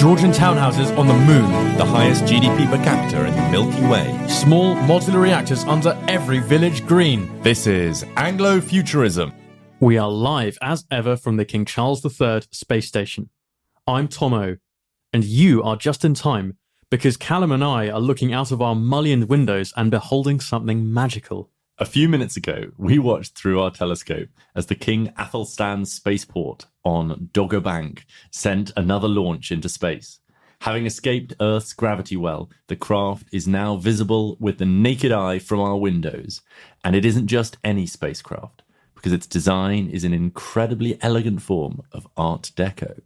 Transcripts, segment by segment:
Georgian townhouses on the moon. The highest GDP per capita in the Milky Way. Small modular reactors under every village green. This is Anglo-futurism. We are live as ever from the King Charles III space station. I'm Tomo, and you are just in time because Callum and I are looking out of our mullioned windows and beholding something magical. A few minutes ago, we watched through our telescope as the King Athelstan spaceport on Dogger Bank sent another launch into space. Having escaped Earth's gravity well, the craft is now visible with the naked eye from our windows. And it isn't just any spacecraft, because its design is an incredibly elegant form of Art Deco.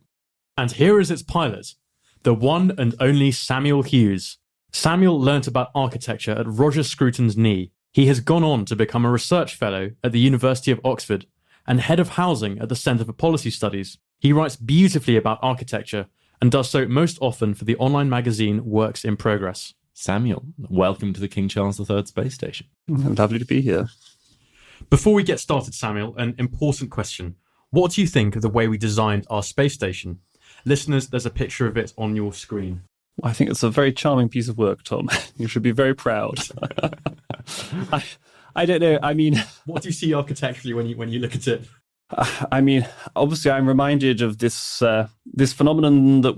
And here is its pilot, the one and only Samuel Hughes. Samuel learnt about architecture at Roger Scruton's knee. He has gone on to become a research fellow at the University of Oxford and head of housing at the Centre for Policy Studies. He writes beautifully about architecture and does so most often for the online magazine Works in Progress. Samuel, welcome to the King Charles III space station. Lovely to be here. Before we get started, Samuel, an important question. What do you think of the way we designed our space station? Listeners, there's a picture of it on your screen. I think it's a very charming piece of work, Tom. You should be very proud. I don't know. I mean, what do you see architecturally when you look at it? I mean, obviously, I'm reminded of this this phenomenon that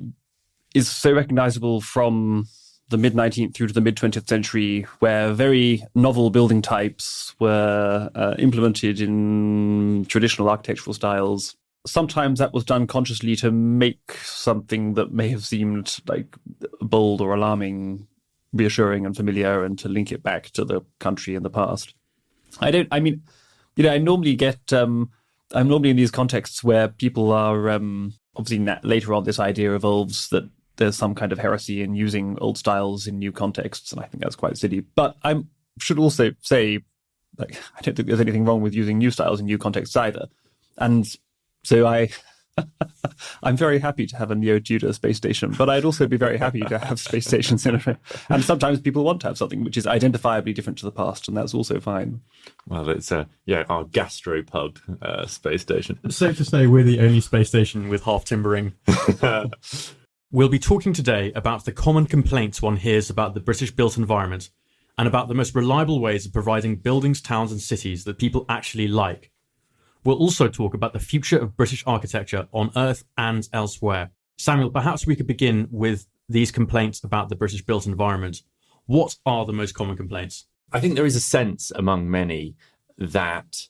is so recognizable from the mid-19th through to the mid-20th century, where very novel building types were implemented in traditional architectural styles. Sometimes that was done consciously to make something that may have seemed like bold or alarming, reassuring and familiar, and to link it back to the country in the past. I normally I'm normally in these contexts where people are, obviously later on this idea evolves that there's some kind of heresy in using old styles in new contexts, and I think that's quite silly. But I should also say, I don't think there's anything wrong with using new styles in new contexts either. And so I'm very happy to have a neo-Tudor space station, but I'd also be very happy to have space stations in it. And sometimes people want to have something which is identifiably different to the past, and that's also fine. Well, it's our gastropub space station. It's safe to say we're the only space station with half timbering. We'll be talking today about the common complaints one hears about the British built environment and about the most reliable ways of providing buildings, towns and cities that people actually like. We'll also talk about the future of British architecture on Earth and elsewhere. Samuel, perhaps we could begin with these complaints about the British built environment. What are the most common complaints? I think there is a sense among many that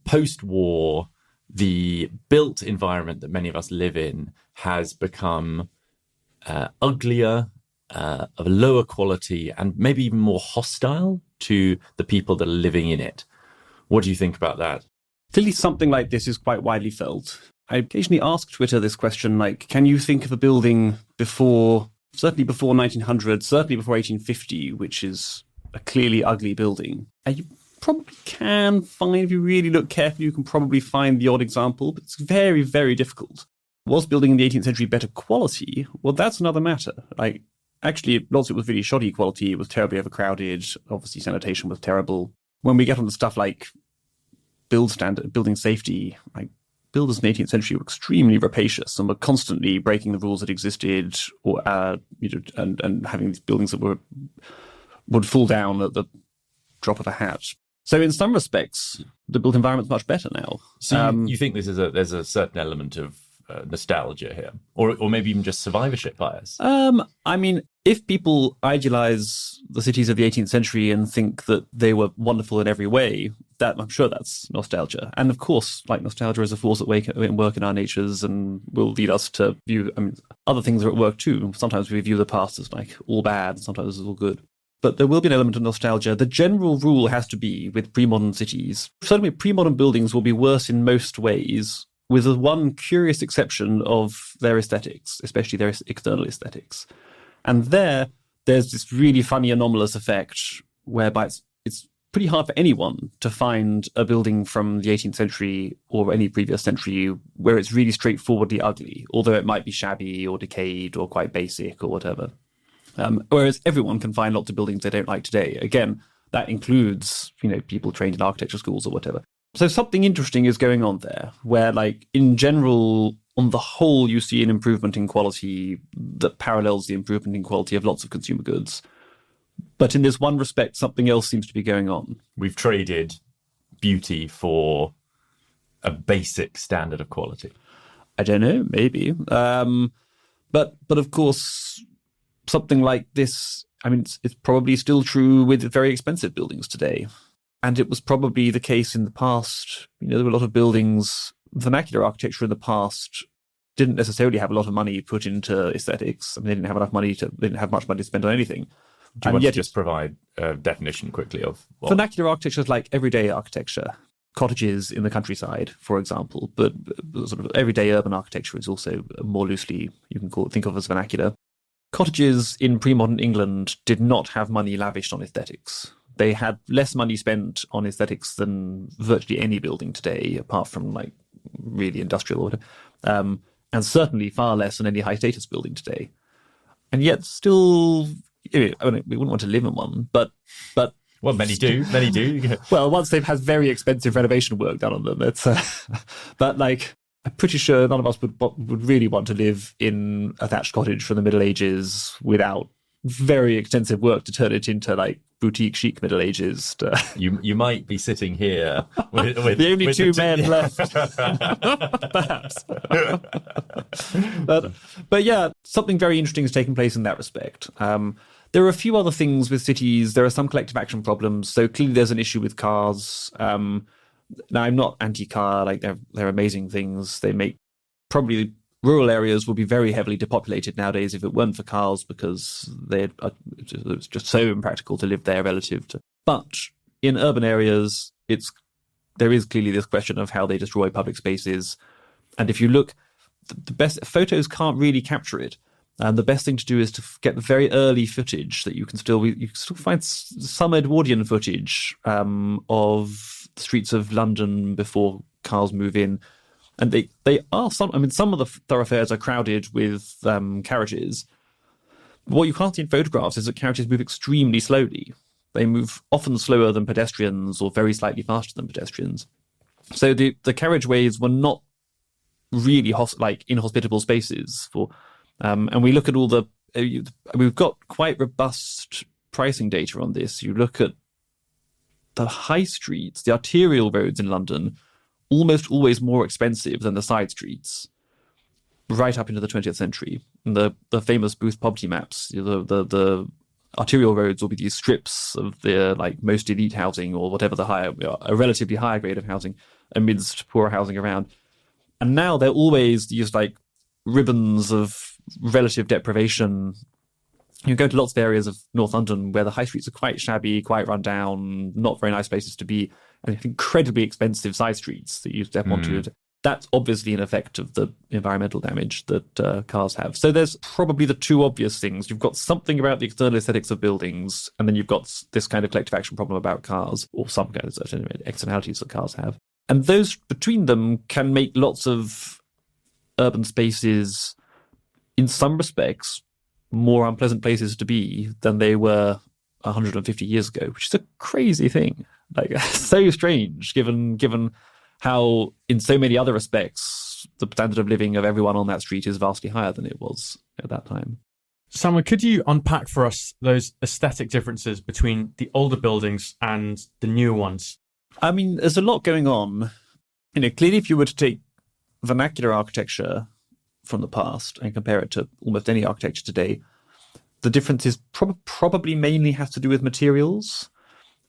post-war, the built environment that many of us live in has become uglier, of a lower quality, and maybe even more hostile to the people that are living in it. What do you think about that? Clearly something like this is quite widely felt. I occasionally ask Twitter this question, like, can you think of a building certainly before 1900, certainly before 1850, which is a clearly ugly building? And you probably can find, if you really look carefully, you can probably find the odd example, but it's very, very difficult. Was building in the 18th century better quality? Well, that's another matter. Actually, lots of it was really shoddy quality. It was terribly overcrowded. Obviously, sanitation was terrible. When we get on to stuff like building safety, like builders in the 18th century were extremely rapacious and were constantly breaking the rules that existed, or and having these buildings that would fall down at the drop of a hat. So in some respects, the built environment's much better now. So you think there's a certain element of nostalgia here, or maybe even just survivorship bias? I mean, if people idealize the cities of the 18th century and think that they were wonderful in every way, that I'm sure that's nostalgia. And of course, nostalgia is a force at work in our natures and will lead us to view, other things are at work too. Sometimes we view the past as all bad, sometimes it's all good. But there will be an element of nostalgia. The general rule has to be with pre-modern cities. Certainly pre-modern buildings will be worse in most ways, with the one curious exception of their aesthetics, especially their external aesthetics. And there's this really funny anomalous effect whereby it's pretty hard for anyone to find a building from the 18th century or any previous century where it's really straightforwardly ugly, although it might be shabby or decayed or quite basic or whatever. Whereas everyone can find lots of buildings they don't like today. Again, that includes, people trained in architecture schools or whatever. So something interesting is going on there, where in general, on the whole, you see an improvement in quality that parallels the improvement in quality of lots of consumer goods. But in this one respect, something else seems to be going on. We've traded beauty for a basic standard of quality. I don't know, maybe. But of course, something like this, I mean, it's probably still true with very expensive buildings today. And it was probably the case in the past. There were a lot of buildings, vernacular architecture in the past didn't necessarily have a lot of money put into aesthetics. I mean, they didn't have much money to spend on anything. Do you want to just provide a definition quickly of what? Vernacular architecture is like everyday architecture. Cottages in the countryside, for example, but sort of everyday urban architecture is also more loosely, you can think of as vernacular. Cottages in pre-modern England did not have money lavished on aesthetics. They had less money spent on aesthetics than virtually any building today, apart from like really industrial order, and certainly far less than any high-status building today. And yet still, I mean, we wouldn't want to live in one, but well, many do. Well, once they've had very expensive renovation work done on them, it's. But like, I'm pretty sure none of us would really want to live in a thatched cottage from the Middle Ages without very extensive work to turn it into like boutique chic Middle Ages. You might be sitting here with the only two men left, perhaps. But yeah, something very interesting is taking place in that respect. There are a few other things with cities. There are some collective action problems. So clearly there's an issue with cars. Now, I'm not anti-car. Like, they're amazing things. They make probably rural areas will be very heavily depopulated nowadays if it weren't for cars, because it's just so impractical to live there relative to. But in urban areas, there is clearly this question of how they destroy public spaces. And if you look, the best photos can't really capture it. And the best thing to do is to get very early footage that you can still find some Edwardian footage of the streets of London before cars move in, and they are some. I mean, some of the thoroughfares are crowded with carriages. What you can't see in photographs is that carriages move extremely slowly. They move often slower than pedestrians, or very slightly faster than pedestrians. So the carriageways were not really inhospitable spaces for. And we look at all we've got quite robust pricing data on this. You look at the high streets, the arterial roads in London, almost always more expensive than the side streets, right up into the 20th century. And the famous Booth poverty maps, the arterial roads will be these strips of the like most elite housing, or whatever a relatively higher grade of housing amidst poorer housing around. And now they're always these like ribbons of relative deprivation. You go to lots of areas of North London where the high streets are quite shabby, quite run down, not very nice places to be, and incredibly expensive side streets that you step onto. That's obviously an effect of the environmental damage that cars have. So there's probably the two obvious things. You've got something about the external aesthetics of buildings, and then you've got this kind of collective action problem about cars, or some kind of externalities that cars have. And those between them can make lots of urban spaces, in some respects, more unpleasant places to be than they were 150 years ago, which is a crazy thing. Like, so strange, given how, in so many other respects, the standard of living of everyone on that street is vastly higher than it was at that time. Samuel, could you unpack for us those aesthetic differences between the older buildings and the newer ones? I mean, there's a lot going on. Clearly, if you were to take vernacular architecture from the past and compare it to almost any architecture today, the difference is probably mainly has to do with materials.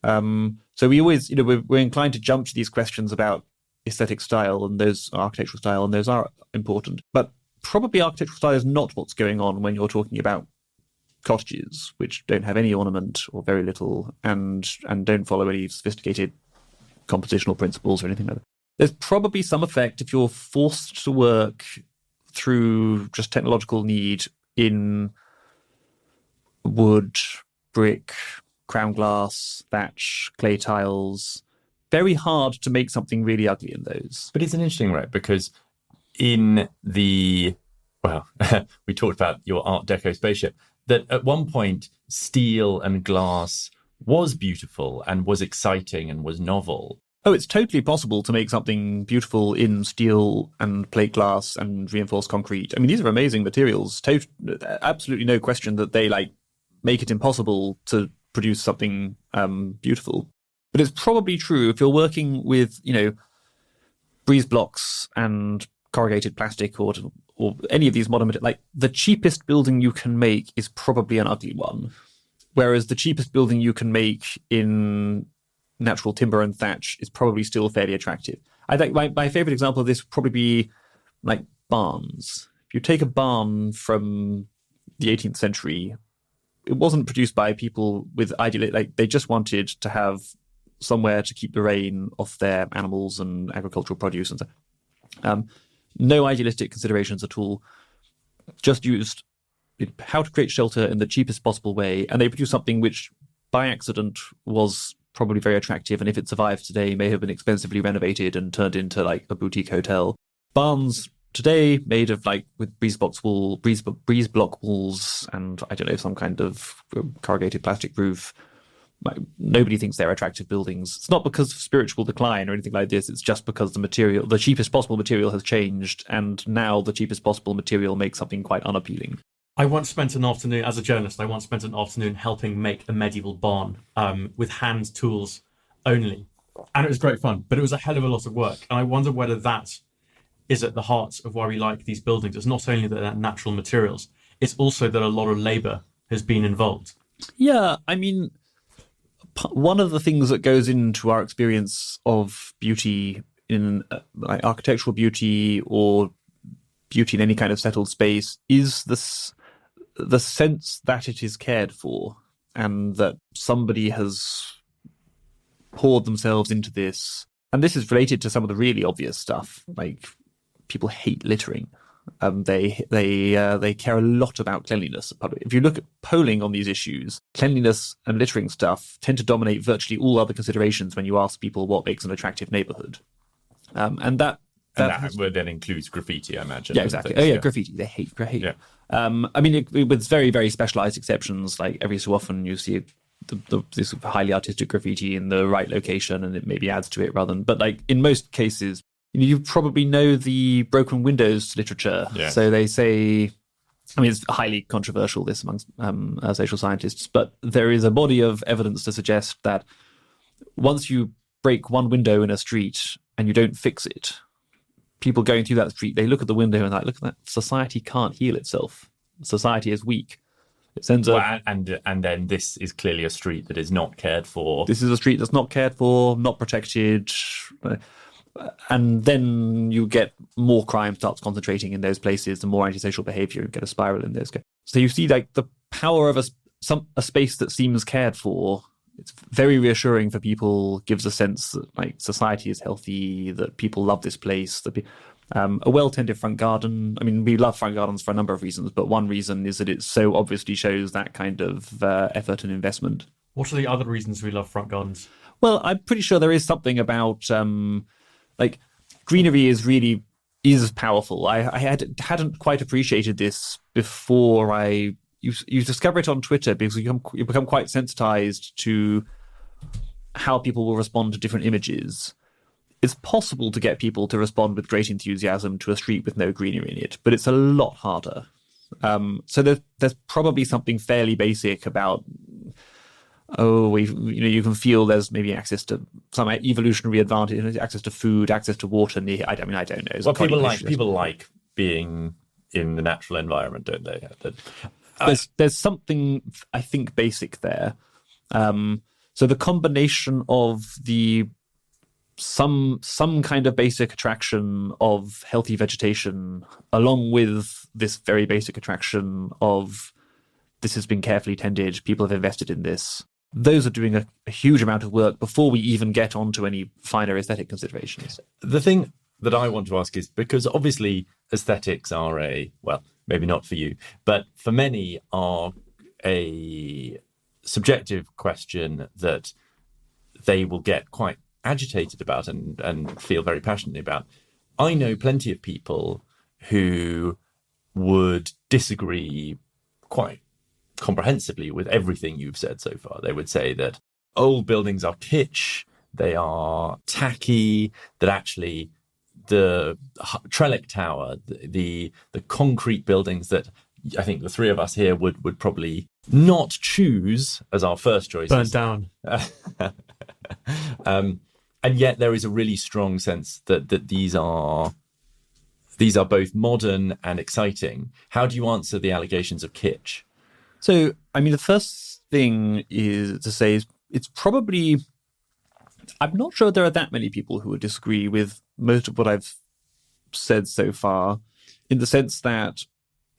So we always, we're inclined to jump to these questions about aesthetic style, and those are architectural style, and those are important. But probably architectural style is not what's going on when you're talking about cottages, which don't have any ornament or very little, and don't follow any sophisticated compositional principles or anything like that. There's probably some effect if you're forced to work through just technological need in wood, brick, crown glass, thatch, clay tiles. Very hard to make something really ugly in those. But it's an interesting, right? Because in we talked about your Art Deco spaceship, that at one point steel and glass was beautiful and was exciting and was novel. Oh, it's totally possible to make something beautiful in steel and plate glass and reinforced concrete. I mean, these are amazing materials. Absolutely no question that they make it impossible to produce something beautiful. But it's probably true if you're working with, breeze blocks and corrugated plastic or any of these modern materials, the cheapest building you can make is probably an ugly one. Whereas the cheapest building you can make in natural timber and thatch is probably still fairly attractive. I think my favorite example of this would probably be barns. If you take a barn from the 18th century, it wasn't produced by people with they just wanted to have somewhere to keep the rain off their animals and agricultural produce and so. No idealistic considerations at all. Just used how to create shelter in the cheapest possible way, and they produced something which, by accident, was probably very attractive, and if it survived today, may have been expensively renovated and turned into a boutique hotel. Barns today, made of with breeze block walls, and I don't know, some kind of corrugated plastic roof. Nobody thinks they're attractive buildings. It's not because of spiritual decline or anything like this. It's just because the cheapest possible material has changed, and now the cheapest possible material makes something quite unappealing. I once spent an afternoon, as a journalist, helping make a medieval barn with hand tools only. And it was great fun, but it was a hell of a lot of work. And I wonder whether that is at the heart of why we like these buildings. It's not only that they're natural materials, it's also that a lot of labour has been involved. Yeah, I mean, one of the things that goes into our experience of beauty in architectural beauty or beauty in any kind of settled space is the sense that it is cared for and that somebody has poured themselves into this. And this is related to some of the really obvious stuff, like people hate littering. They care a lot about cleanliness. If you look at polling on these issues, cleanliness and littering stuff tend to dominate virtually all other considerations when you ask people what makes an attractive neighbourhood. And that then includes graffiti, I imagine. Yeah, exactly. Graffiti. They hate. Yeah. I mean, with very, very specialised exceptions, every so often you see this highly artistic graffiti in the right location and it maybe adds to it rather than... But in most cases, you probably know the broken windows literature. Yeah. So they say... I mean, it's highly controversial, this amongst social scientists, but there is a body of evidence to suggest that once you break one window in a street and you don't fix it, people going through that street, they look at the window and look at that. Society can't heal itself. Society is weak. It sends and then this is clearly a street that is not cared for. This is a street that's not cared for, not protected. And then you get more crime starts concentrating in those places, and more antisocial behaviour, you get a spiral in those. So you see the power of a space that seems cared for. It's very reassuring for people, gives a sense that society is healthy, that people love this place. A well-tended front garden. I mean, we love front gardens for a number of reasons, but one reason is that it so obviously shows that kind of effort and investment. What are the other reasons we love front gardens? Well, I'm pretty sure there is something about greenery is powerful. I hadn't quite appreciated this before you discover it on Twitter because you become quite sensitized to how people will respond to different images. It's possible to get people to respond with great enthusiasm to a street with no greenery in it, but it's a lot harder. So there's probably something fairly basic about, you can feel there's maybe access to some evolutionary advantage, access to food, access to water. I don't know. Well, people like being in the natural environment, don't they? There's something I think basic there. So the combination of some kind of basic attraction of healthy vegetation, along with this very basic attraction of this has been carefully tended, people have invested in this. Those are doing a huge amount of work before we even get onto any finer aesthetic considerations. The thing that I want to ask is, because obviously aesthetics are maybe not for you, but for many are a subjective question that they will get quite agitated about and feel very passionately about. I know plenty of people who would disagree quite comprehensively with everything you've said so far. They would say that old buildings are kitsch, they are tacky, that actually the Trellick Tower, the concrete buildings that I think the three of us here would probably not choose as our first choices. Burnt down. And yet there is a really strong sense that these are both modern and exciting. How do you answer the allegations of kitsch? So, I mean, the first thing is to say is it's probably... I'm not sure there are that many people who would disagree with most of what I've said so far, in the sense that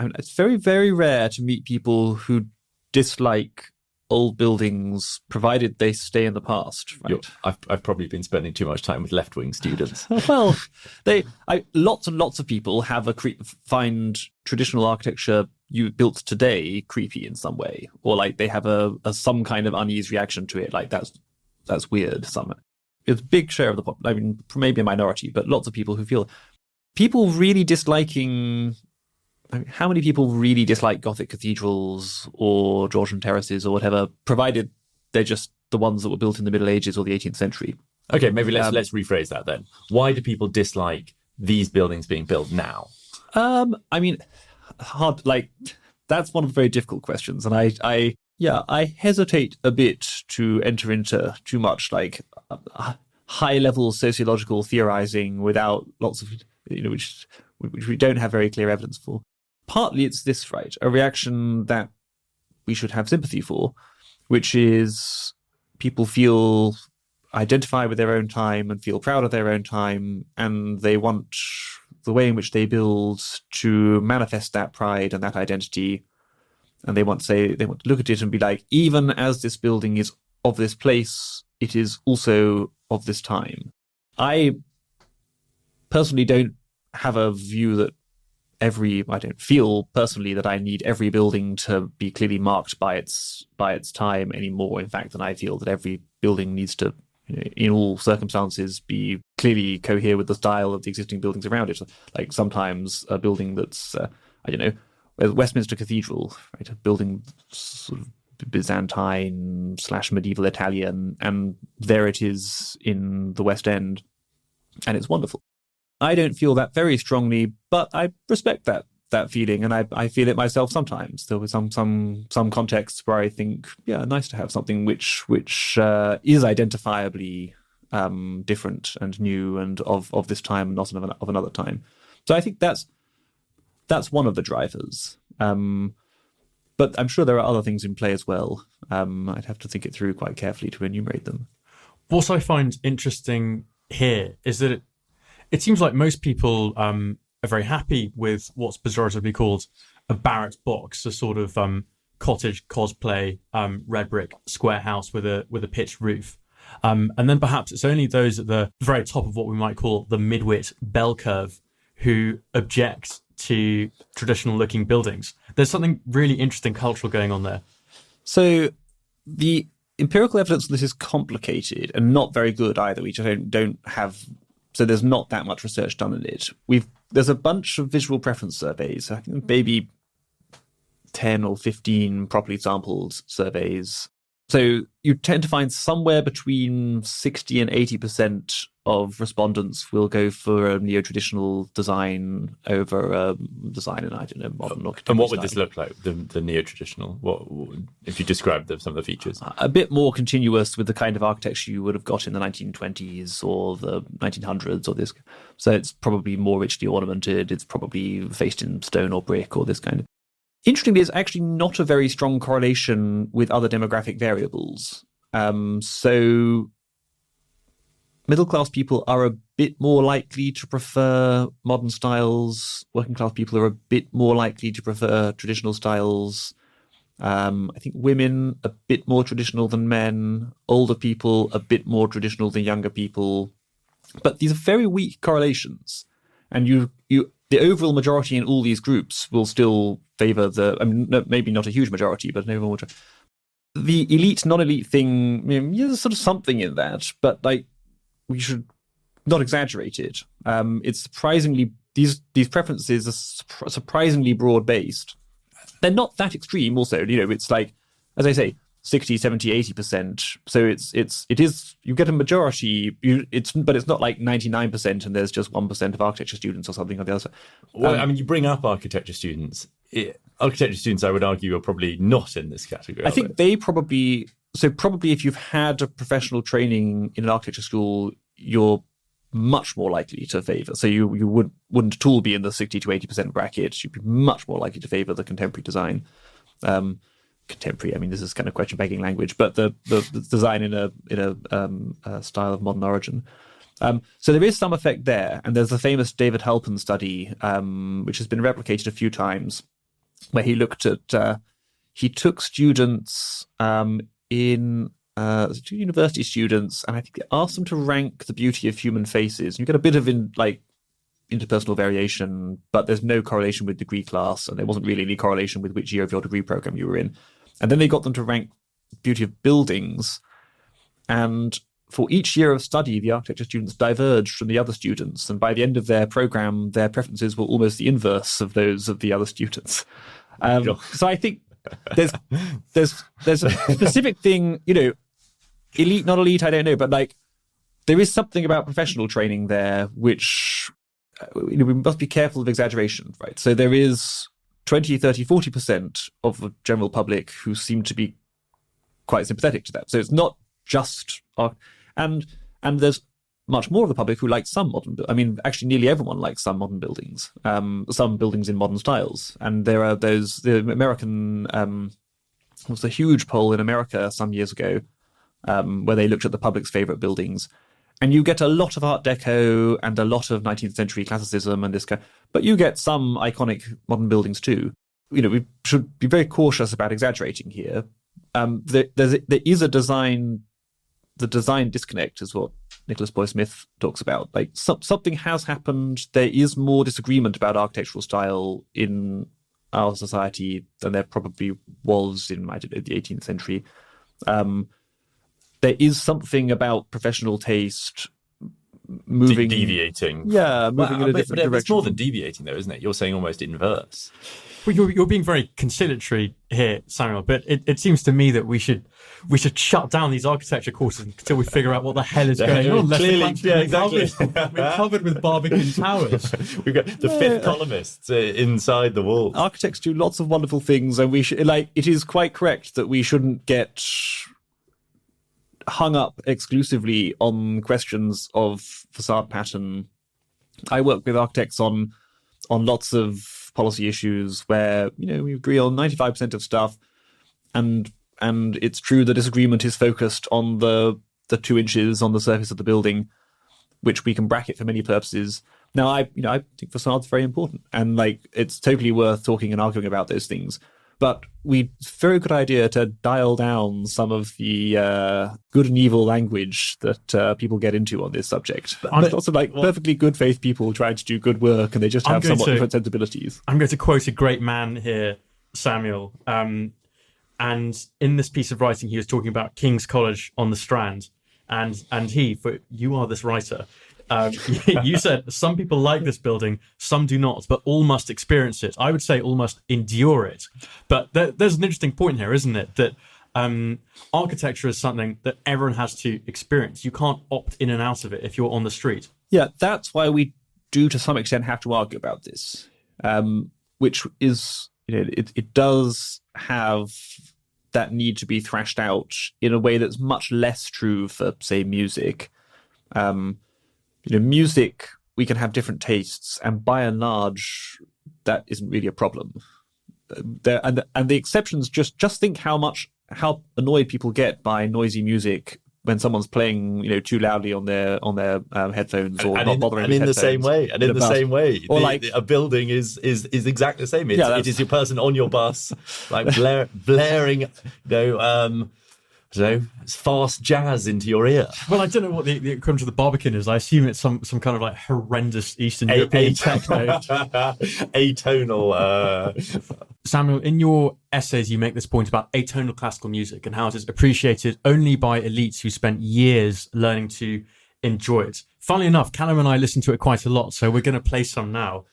it's very, very rare to meet people who dislike old buildings, provided they stay in the past. Right? I've probably been spending too much time with left-wing students. Well, lots and lots of people have find traditional architecture you built today creepy in some way, or like they have a some kind of uneasy reaction to it. Like that's weird. It's a big share of the population. I mean, maybe a minority, but lots of people who feel people really disliking. I mean, how many people really dislike Gothic cathedrals or Georgian terraces or whatever, provided they're just the ones that were built in the Middle Ages or the 18th century? Okay, maybe let's rephrase that then. Why do people dislike these buildings being built now? I mean, that's one of the very difficult questions, and I hesitate a bit to enter into too much high-level sociological theorizing without lots of which we don't have very clear evidence for. Partly it's this, right? A reaction that we should have sympathy for, which is people identify with their own time and feel proud of their own time, and they want the way in which they build to manifest that pride and that identity. And they want to look at it and be like, even as this building is of this place, it is also of this time. I personally don't have a view that I don't feel personally that I need every building to be clearly marked by its time anymore. In fact, than I feel that every building needs to, in all circumstances, be clearly cohere with the style of the existing buildings around it. Like sometimes a building that's, Westminster Cathedral, right, a building sort of Byzantine / medieval Italian, and there it is in the West End, and it's wonderful. I don't feel that very strongly, but I respect that feeling, and I feel it myself sometimes. There were some contexts where I think, yeah, nice to have something which is identifiably different and new and of this time, not of another time. So I think that's one of the drivers. But I'm sure there are other things in play as well. I'd have to think it through quite carefully to enumerate them. What I find interesting here is that it seems like most people are very happy with what's pejoratively called a Barrett box, a sort of cottage cosplay red brick square house with a pitched roof. And then perhaps it's only those at the very top of what we might call the midwit bell curve who object to traditional looking buildings. There's something really interesting cultural going on there. So the empirical evidence of this is complicated and not very good either. We just don't have... So there's not that much research done on it. There's a bunch of visual preference surveys, I think maybe 10 or 15 properly sampled surveys. So you tend to find somewhere between 60 and 80% of respondents will go for a neo-traditional design over a design in, I don't know, modern architecture. And what would this look like, the neo-traditional? What if you describe some of the features? A bit more continuous with the kind of architecture you would have got in the 1920s or the 1900s or this. So it's probably more richly ornamented. It's probably faced in stone or brick or this kind of. Interestingly, there's actually not a very strong correlation with other demographic variables. So middle-class people are a bit more likely to prefer modern styles. Working-class people are a bit more likely to prefer traditional styles. I think women a bit more traditional than men. Older people a bit more traditional than younger people. But these are very weak correlations. And the overall majority in all these groups will still favour maybe not a huge majority, but an overall majority. The elite, non-elite thing, there's sort of something in that, but we should not exaggerate it. It's surprisingly, these preferences are surprisingly broad-based. They're not that extreme also, it's like, as I say, 60, 70, 80%. So it is you get a majority, but it's not like 99% and there's just 1% of architecture students or something on the other side. Well, I mean, you bring up architecture students. Architecture students, I would argue, are probably not in this category. I think they probably if you've had a professional training in an architecture school, you're much more likely to favour. So you wouldn't at all be in the 60 to 80% bracket. You'd be much more likely to favour the contemporary design. Contemporary, I mean, this is kind of question begging language, but the design in a style of modern origin. So there is some effect there, and there's the famous David Halpin study, which has been replicated a few times, where he looked at he took students two university students, and I think they asked them to rank the beauty of human faces. You get a bit of interpersonal variation, but there's no correlation with degree class, and there wasn't really any correlation with which year of your degree program you were in. And then they got them to rank beauty of buildings, and for each year of study, the architecture students diverged from the other students, and by the end of their program, their preferences were almost the inverse of those of the other students. So I think there's a specific thing, elite, not elite, I don't know, but there is something about professional training there which we must be careful of exaggeration, right? So there is 20, 30, 40% of the general public who seem to be quite sympathetic to that. So it's not just and there's much more of the public who like some modern. I mean, actually, nearly everyone likes some modern buildings, some buildings in modern styles. And there are the American was a huge poll in America some years ago where they looked at the public's favorite buildings, and you get a lot of Art Deco and a lot of 19th century classicism and this kind. But you get some iconic modern buildings too. We should be very cautious about exaggerating here. There is a design. The design disconnect is what Nicholas Boy Smith talks about. Something has happened. There is more disagreement about architectural style in our society than there probably was in the 18th century. There is something about professional taste moving, deviating. Yeah, moving in a different direction. It's more than deviating, though, isn't it? You're saying almost inverse. Well, you're being very conciliatory here, Samuel, but it seems to me that we should shut down these architecture courses until we figure out what the hell is going on. Clearly, exactly. We're covered with Barbican towers. We've got the fifth columnists inside the walls. Architects do lots of wonderful things, and we should it is quite correct that we shouldn't get hung up exclusively on questions of facade pattern. I work with architects on lots of policy issues where we agree on 95% of stuff, and it's true the disagreement is focused on the 2 inches on the surface of the building, which we can bracket for many purposes. Now, I think facade's very important, and it's totally worth talking and arguing about those things. But it's a very good idea to dial down some of the good and evil language that people get into on this subject. But lots of perfectly good faith people trying to do good work, and they just have somewhat different sensibilities. I'm going to quote a great man here, Samuel. And in this piece of writing, he was talking about King's College on the Strand. And you are this writer. You said some people like this building, some do not, but all must experience it. I would say all must endure it. But there's an interesting point here, isn't it? That architecture is something that everyone has to experience. You can't opt in and out of it if you're on the street. Yeah, that's why we do to some extent have to argue about this, which is, it does have that need to be thrashed out in a way that's much less true for, say, music. Music, we can have different tastes, and by and large, that isn't really a problem. And the exceptions, just think how annoyed people get by noisy music when someone's playing, too loudly on their headphones, or not bothering. And in the same way, or a building is exactly the same. It is your person on your bus, blaring, it's fast jazz into your ear. Well, I don't know what the equivalent of the Barbican is. I assume it's some kind of horrendous Eastern European techno. Atonal. Samuel, in your essays, you make this point about atonal classical music and how it is appreciated only by elites who spent years learning to enjoy it. Funnily enough, Callum and I listen to it quite a lot, so we're going to play some now.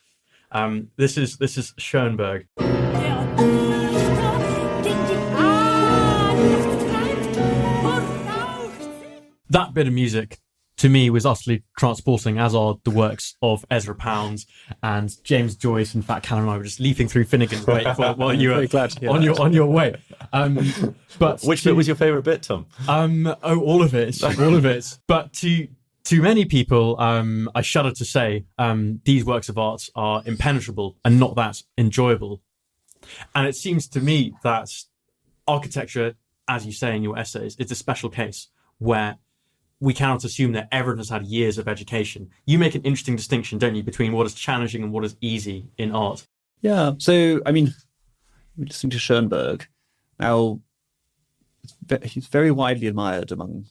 This is Schoenberg. that bit of music to me was utterly transporting, as are the works of Ezra Pound and James Joyce. In fact, Callum and I were just leaping through Finnegan's Wake while you were on your way. But Which bit was your favourite bit, Tom? All of it, all of it. But to many people, I shudder to say, these works of art are impenetrable and not that enjoyable. And it seems to me that architecture, as you say in your essays, it's a special case where we cannot assume that everyone has had years of education. You make an interesting distinction, don't you, between what is challenging and what is easy in art? Yeah. So, I mean, we're listening to Schoenberg. Now, he's very widely admired among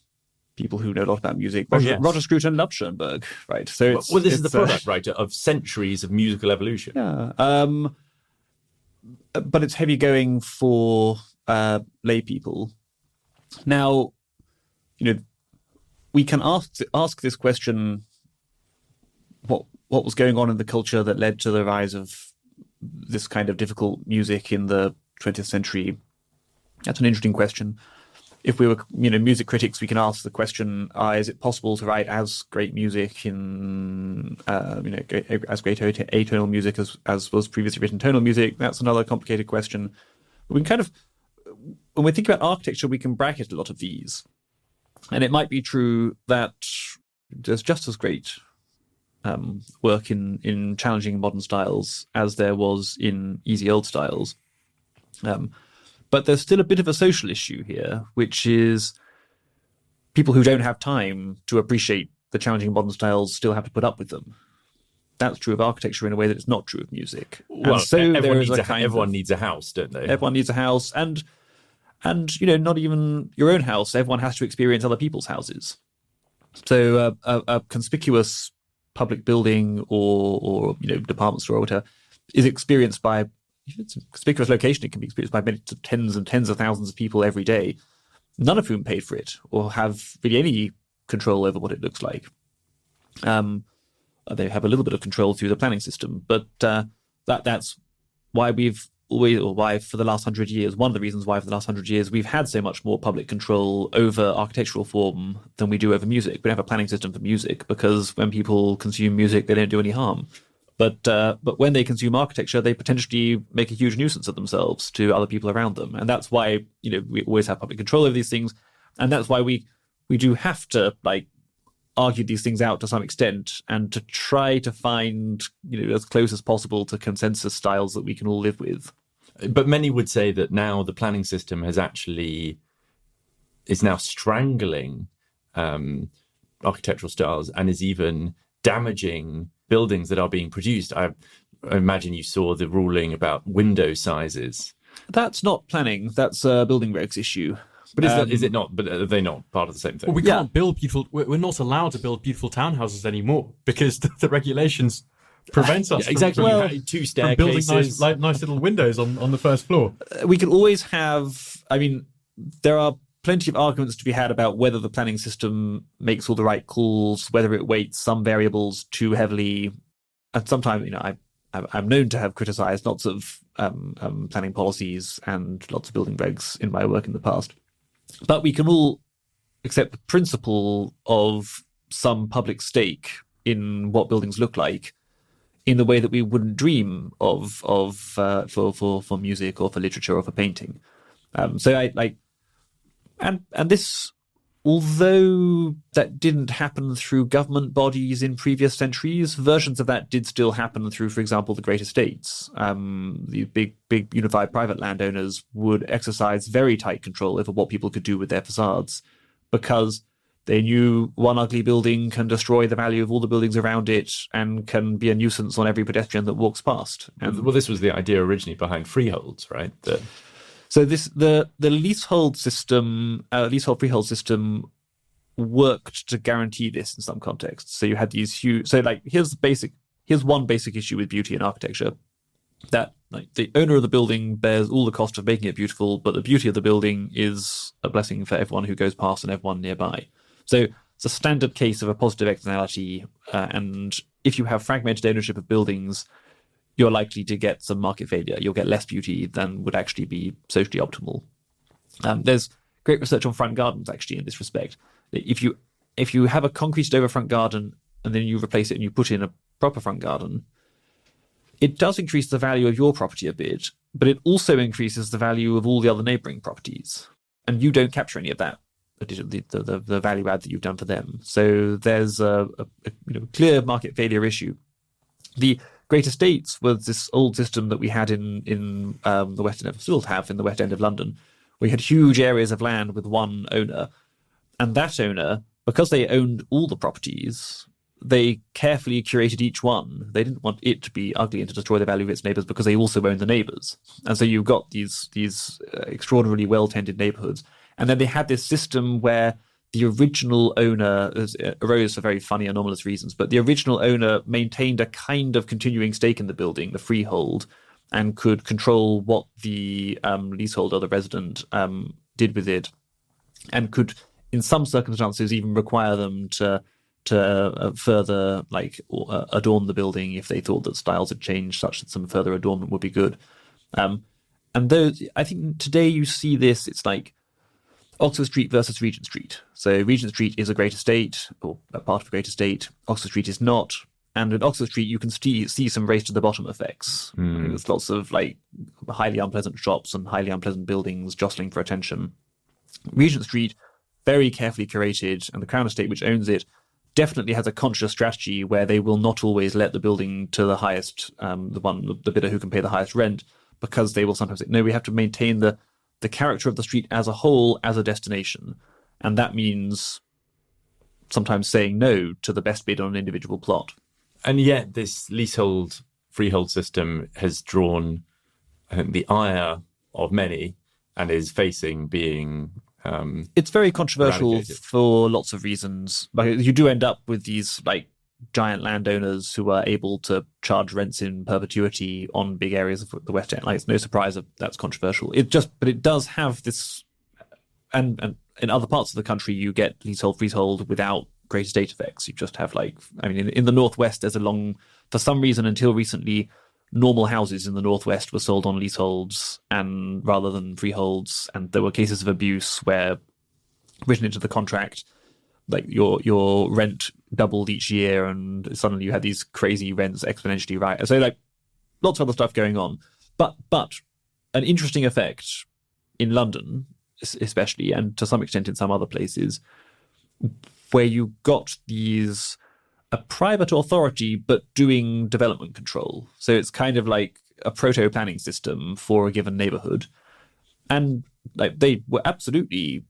people who know a lot about music. Roger Scruton loved Schoenberg, right? So, this is the product, right, of centuries of musical evolution. Yeah. But it's heavy going for lay people. Now, we can ask this question: what was going on in the culture that led to the rise of this kind of difficult music in the 20th century? That's an interesting question. If we were, music critics, we can ask the question: is it possible to write as great music in, as great atonal music as was previously written tonal music? That's another complicated question. We can kind of, when we think about architecture, we can bracket a lot of these. And it might be true that there's just as great work in challenging modern styles as there was in easy old styles. But there's still a bit of a social issue here, which is people who don't have time to appreciate the challenging modern styles still have to put up with them. That's true of architecture in a way that it's not true of music. Well, and so everyone needs a house, don't they? Everyone needs a house, and not even your own house. Everyone has to experience other people's houses. So a conspicuous public building or department store or whatever is experienced by, if it's a conspicuous location, it can be experienced by many tens and tens of thousands of people every day, none of whom paid for it or have really any control over what it looks like. They have a little bit of control through the planning system, but that's why for the last 100 years, one of the reasons why for the last 100 years we've had so much more public control over architectural form than we do over music. We don't have a planning system for music because when people consume music, they don't do any harm. But when they consume architecture, they potentially make a huge nuisance of themselves to other people around them. And that's why, we always have public control over these things. And that's why we do have to argue these things out to some extent and to try to find, as close as possible to consensus styles that we can all live with. But many would say that now the planning system is now strangling architectural styles and is even damaging buildings that are being produced. I imagine you saw the ruling about window sizes. That's not planning. That's a building regs issue. But is it not? But are they not part of the same thing? Well, we can't build beautiful. We're not allowed to build beautiful townhouses anymore because the regulations prevent us exactly. from Two staircases, building nice little windows on the first floor. We can always have. I mean, there are plenty of arguments to be had about whether the planning system makes all the right calls, whether it weights some variables too heavily, and sometimes I'm known to have criticised lots of planning policies and lots of building regs in my work in the past. But we can all accept the principle of some public stake in what buildings look like in the way that we wouldn't dream of for music or for literature or for painting. And this, although that didn't happen through government bodies in previous centuries, versions of that did still happen through, for example, the great estates. The big unified private landowners would exercise very tight control over what people could do with their facades because they knew one ugly building can destroy the value of all the buildings around it and can be a nuisance on every pedestrian that walks past. Well, this was the idea originally behind freeholds, right? So the leasehold freehold system worked to guarantee this in some contexts. So you had these huge. So here's one basic issue with beauty in architecture, that the owner of the building bears all the cost of making it beautiful, but the beauty of the building is a blessing for everyone who goes past and everyone nearby. So it's a standard case of a positive externality, and if you have fragmented ownership of buildings, you're likely to get some market failure. You'll get less beauty than would actually be socially optimal. There's great research on front gardens, actually, in this respect. If you if you have a concreted over front garden and then you replace it and you put in a proper front garden, it does increase the value of your property a bit, but it also increases the value of all the other neighbouring properties. And you don't capture any of that, the value add that you've done for them. So there's a clear market failure issue. The Great Estates was this old system that we had in the West End, still have in the West End of London. We had huge areas of land with one owner, and that owner, because they owned all the properties, they carefully curated each one. They didn't want it to be ugly and to destroy the value of its neighbours because they also owned the neighbours. And so you've got these extraordinarily well-tended neighbourhoods. And then they had this system where the original owner arose for very funny, anomalous reasons, but the original owner maintained a kind of continuing stake in the building, the freehold, and could control what the leaseholder, the resident, did with it, and could, in some circumstances, even require them to further adorn the building if they thought that styles had changed such that some further adornment would be good. And those, I think today you see this, it's like Oxford Street versus Regent Street. So Regent Street is a great estate, or a part of a great estate. Oxford Street is not. And at Oxford Street, you can see some race to the bottom effects. There's lots of highly unpleasant shops and highly unpleasant buildings jostling for attention. Regent Street, very carefully curated, and the Crown Estate, which owns it, definitely has a conscious strategy where they will not always let the building to the highest, the bidder who can pay the highest rent, because they will sometimes say, no, we have to maintain the character of the street as a whole as a destination. And that means sometimes saying no to the best bid on an individual plot. And yet this leasehold freehold system has drawn, I think, the ire of many and is facing being it's very controversial eradicated. For lots of reasons. You do end up with these giant landowners who are able to charge rents in perpetuity on big areas of the West End. It's no surprise that that's controversial. But it does have this, and in other parts of the country you get leasehold freehold without great estate effects. You just have in the Northwest there's for some reason until recently, normal houses in the Northwest were sold on leaseholds and rather than freeholds, and there were cases of abuse where written into the contract, your rent doubled each year, and suddenly you had these crazy rents exponentially rise. So lots of other stuff going on, but an interesting effect in London, especially, and to some extent in some other places, where you got a private authority but doing development control. So it's kind of like a proto-planning system for a given neighborhood. And they were absolutely,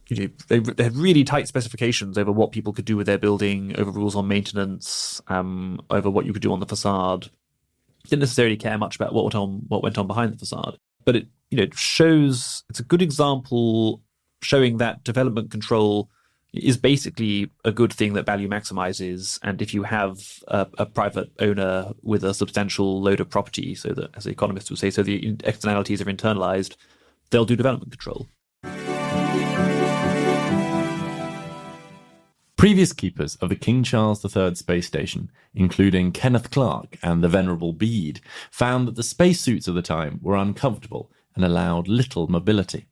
they had really tight specifications over what people could do with their building, over rules on maintenance, over what you could do on the facade. Didn't necessarily care much about what went on behind the facade. But it shows, it's a good example showing that development control is basically a good thing that value maximizes. And if you have a private owner with a substantial load of property, so that, as economists would say, so the externalities are internalized, they'll do development control. Previous keepers of the King Charles III space station, including Kenneth Clark and the Venerable Bede, found that the spacesuits of the time were uncomfortable and allowed little mobility.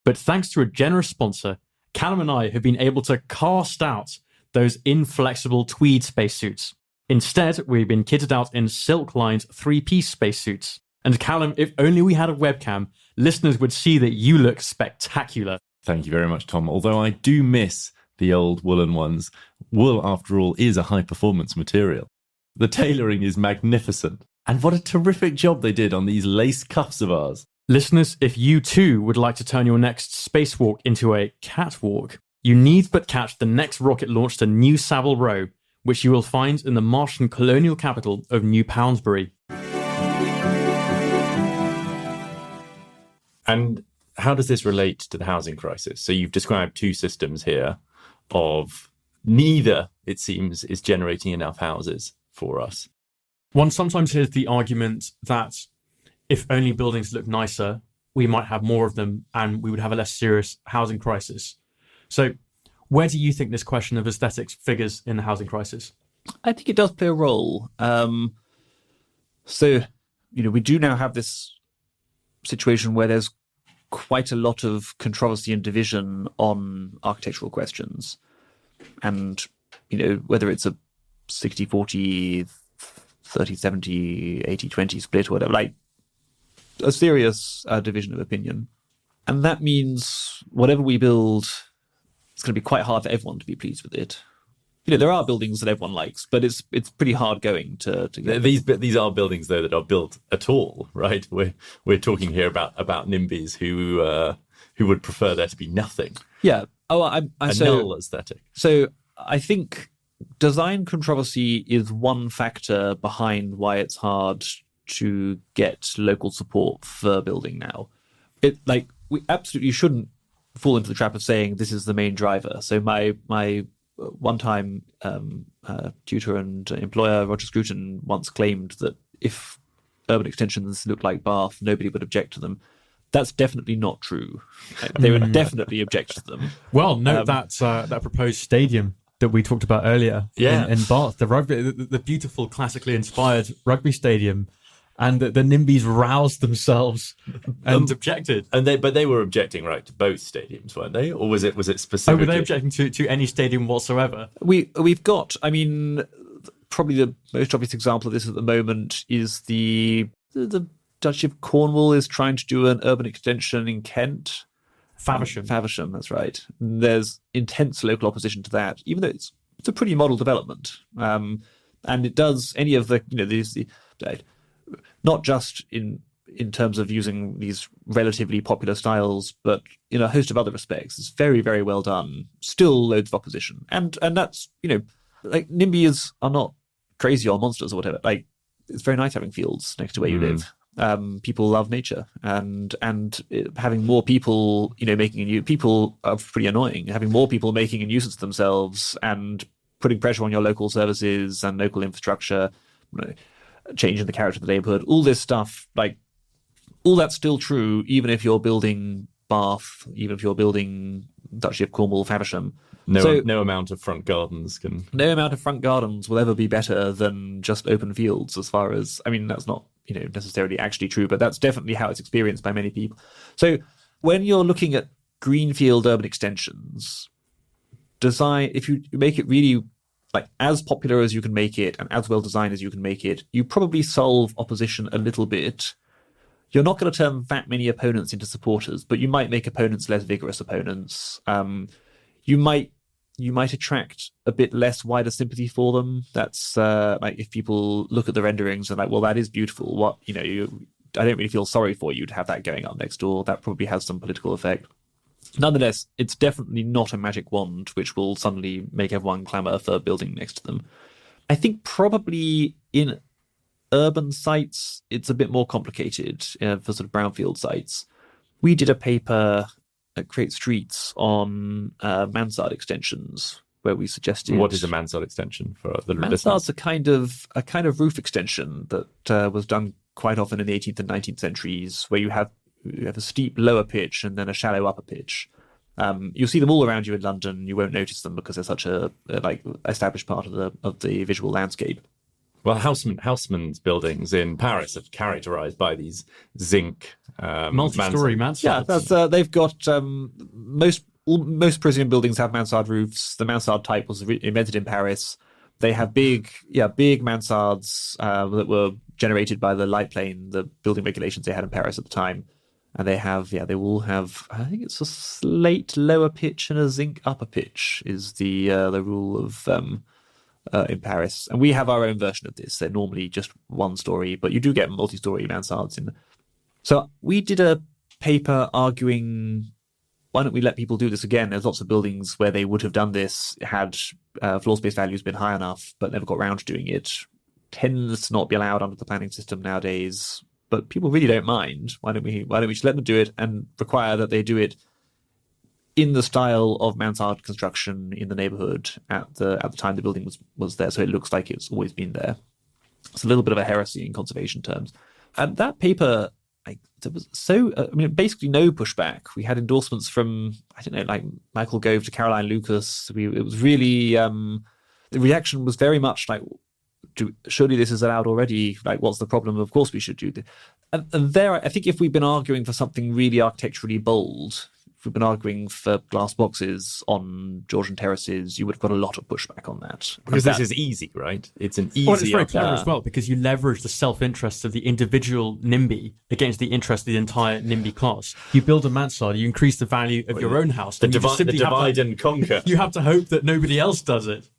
But thanks to a generous sponsor, Callum and I have been able to cast out those inflexible tweed spacesuits. Instead, we've been kitted out in silk-lined three-piece spacesuits. And Callum, if only we had a webcam, listeners would see that you look spectacular. Thank you very much, Tom. Although I do miss the old woolen ones. Wool, after all, is a high-performance material. The tailoring is magnificent. And what a terrific job they did on these lace cuffs of ours. Listeners, if you too would like to turn your next spacewalk into a catwalk, you need but catch the next rocket launch to New Savile Row, which you will find in the Martian colonial capital of New Poundsbury. And how does this relate to the housing crisis? So you've described two systems here of neither, it seems, is generating enough houses for us. One sometimes hears the argument that if only buildings look nicer, we might have more of them and we would have a less serious housing crisis. So where do you think this question of aesthetics figures in the housing crisis? I think it does play a role. We do now have this situation where there's quite a lot of controversy and division on architectural questions. And, whether it's a 60-40, 30-70, 80-20 split or whatever, like a serious division of opinion. And that means whatever we build, it's going to be quite hard for everyone to be pleased with it. There are buildings that everyone likes, but it's pretty hard going to get. These are buildings though that are built at all, right? We're talking here about NIMBYs who would prefer there to be nothing. Yeah. Oh, null aesthetic. So I think design controversy is one factor behind why it's hard to get local support for building now. We absolutely shouldn't fall into the trap of saying this is the main driver. So my one-time tutor and employer, Roger Scruton, once claimed that if urban extensions looked like Bath, nobody would object to them. That's definitely not true. They would definitely object to them. Well, note that proposed stadium that we talked about earlier in Bath, the beautiful classically inspired rugby stadium. And the NIMBYs roused themselves and objected. But they were objecting, right, to both stadiums, weren't they? Or was it specific? Oh, were they objecting to any stadium whatsoever? We've got, probably the most obvious example of this at the moment is the Duchy of Cornwall is trying to do an urban extension in Kent. Faversham, that's right. There's intense local opposition to that, even though it's a pretty model development. And it does any of the, not just in terms of using these relatively popular styles, but in a host of other respects. It's very, very well done. Still loads of opposition. And that's, NIMBYs are not crazy or monsters or whatever. It's very nice having fields next to where you live. People love nature, and having more people, people are pretty annoying. Having more people making a nuisance of themselves and putting pressure on your local services and local infrastructure, changing the character of the neighborhood, all this stuff, all that's still true, even if you're building Bath, even if you're building Duchy of Cornwall, Faversham. No amount of front gardens will ever be better than just open fields, as far as, that's not, necessarily actually true, but that's definitely how it's experienced by many people. So when you're looking at greenfield urban extensions, design, if you make it really as popular as you can make it and as well designed as you can make it, you probably solve opposition a little bit. You're not going to turn that many opponents into supporters, but you might make opponents less vigorous opponents. You might attract a bit less wider sympathy for them. That's if people look at the renderings and well, that is beautiful. I don't really feel sorry for you to have that going up next door. That probably has some political effect. Nonetheless, it's definitely not a magic wand which will suddenly make everyone clamour for building next to them. I think probably in urban sites, it's a bit more complicated for sort of brownfield sites. We did a paper at Create Streets on mansard extensions, where we suggested... What is a mansard extension for the listeners? Mansard's a kind of roof extension that was done quite often in the 18th and 19th centuries, where you have a steep lower pitch and then a shallow upper pitch. You'll see them all around you in London. You won't notice them because they're such a established part of the visual landscape. Well, Haussmann's buildings in Paris are characterized by these zinc multi-story mansards. Yeah, they've got most Parisian buildings have mansard roofs. The mansard type was invented in Paris. They have big mansards that were generated by the light plane, the building regulations they had in Paris at the time. And they will have, I think it's a slate lower pitch and a zinc upper pitch is the rule of in Paris. And we have our own version of this. They're normally just one story, but you do get multi-story mansards in. So we did a paper arguing, why don't we let people do this again? There's lots of buildings where they would have done this had floor space values been high enough, but never got around to doing it. Tends to not be allowed under the planning system nowadays. But people really don't mind. Why don't we just let them do it and require that they do it in the style of mansard construction in the neighbourhood at the time the building was there, so it looks like it's always been there. It's a little bit of a heresy in conservation terms. And that paper, there was basically no pushback. We had endorsements from Michael Gove to Caroline Lucas. It was really the reaction was very much like, surely this is allowed already. What's the problem? Of course we should do this. And there, I think if we'd been arguing for something really architecturally bold, if we've been arguing for glass boxes on Georgian terraces, you would have got a lot of pushback on that. Because this is easy, right? It's an easy. Well, it's very clever as well because you leverage the self-interest of the individual NIMBY against the interest of the entire NIMBY class. You build a mansard, you increase the value of your own house. The divide and conquer. You have to hope that nobody else does it.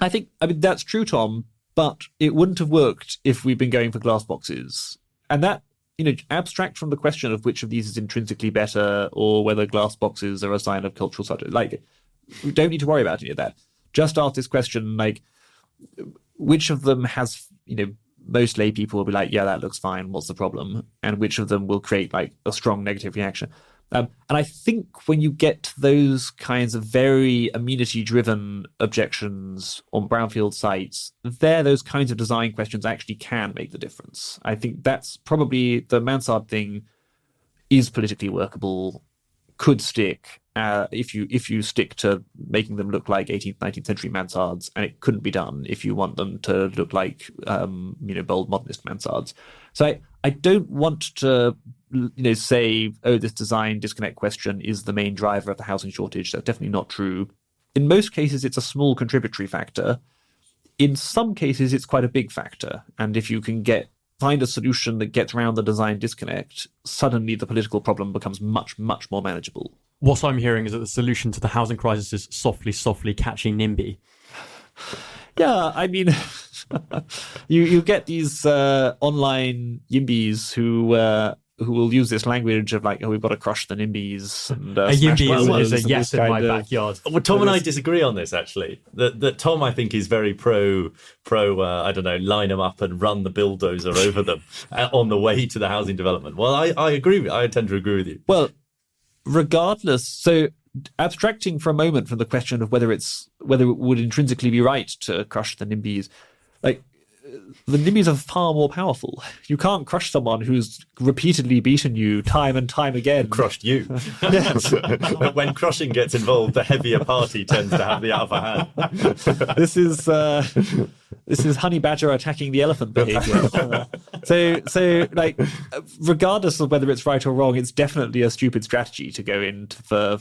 I mean, that's true, Tom, but it wouldn't have worked if we'd been going for glass boxes. And that, abstract from the question of which of these is intrinsically better or whether glass boxes are a sign of cultural subject. Like, we don't need to worry about any of that. Just ask this question, like, which of them has, most lay people will be like, yeah, that looks fine. What's the problem? And which of them will create like a strong negative reaction? And I think when you get to those kinds of very amenity-driven objections on brownfield sites, those kinds of design questions actually can make the difference. I think that's probably the mansard thing is politically workable, could stick if you stick to making them look like 18th, 19th century mansards, and it couldn't be done if you want them to look like bold modernist mansards. So I don't want to say, this design disconnect question is the main driver of the housing shortage. That's definitely not true. In most cases, it's a small contributory factor. In some cases, it's quite a big factor. And if you can find a solution that gets around the design disconnect, suddenly the political problem becomes much, much more manageable. What I'm hearing is that the solution to the housing crisis is softly catching NIMBY. Yeah, I mean, you get these online YIMBYs who will use this language of like, we've got to crush the NIMBYs. And, a YIMBY is a yes in my backyard. Well, Tom and I disagree on this, actually. That Tom, I think, is very pro, I don't know, line them up and run the bulldozer over them on the way to the housing development. Well, I agree. I tend to agree with you. Well, regardless, so abstracting for a moment from the question of whether it would intrinsically be right to crush the NIMBYs, like, the NIMBYs are far more powerful. You can't crush someone who's repeatedly beaten you time and time again. Crushed you. Yes. When crushing gets involved, the heavier party tends to have the upper hand. This is honey badger attacking the elephant behavior. So like, regardless of whether it's right or wrong, it's definitely a stupid strategy to go in for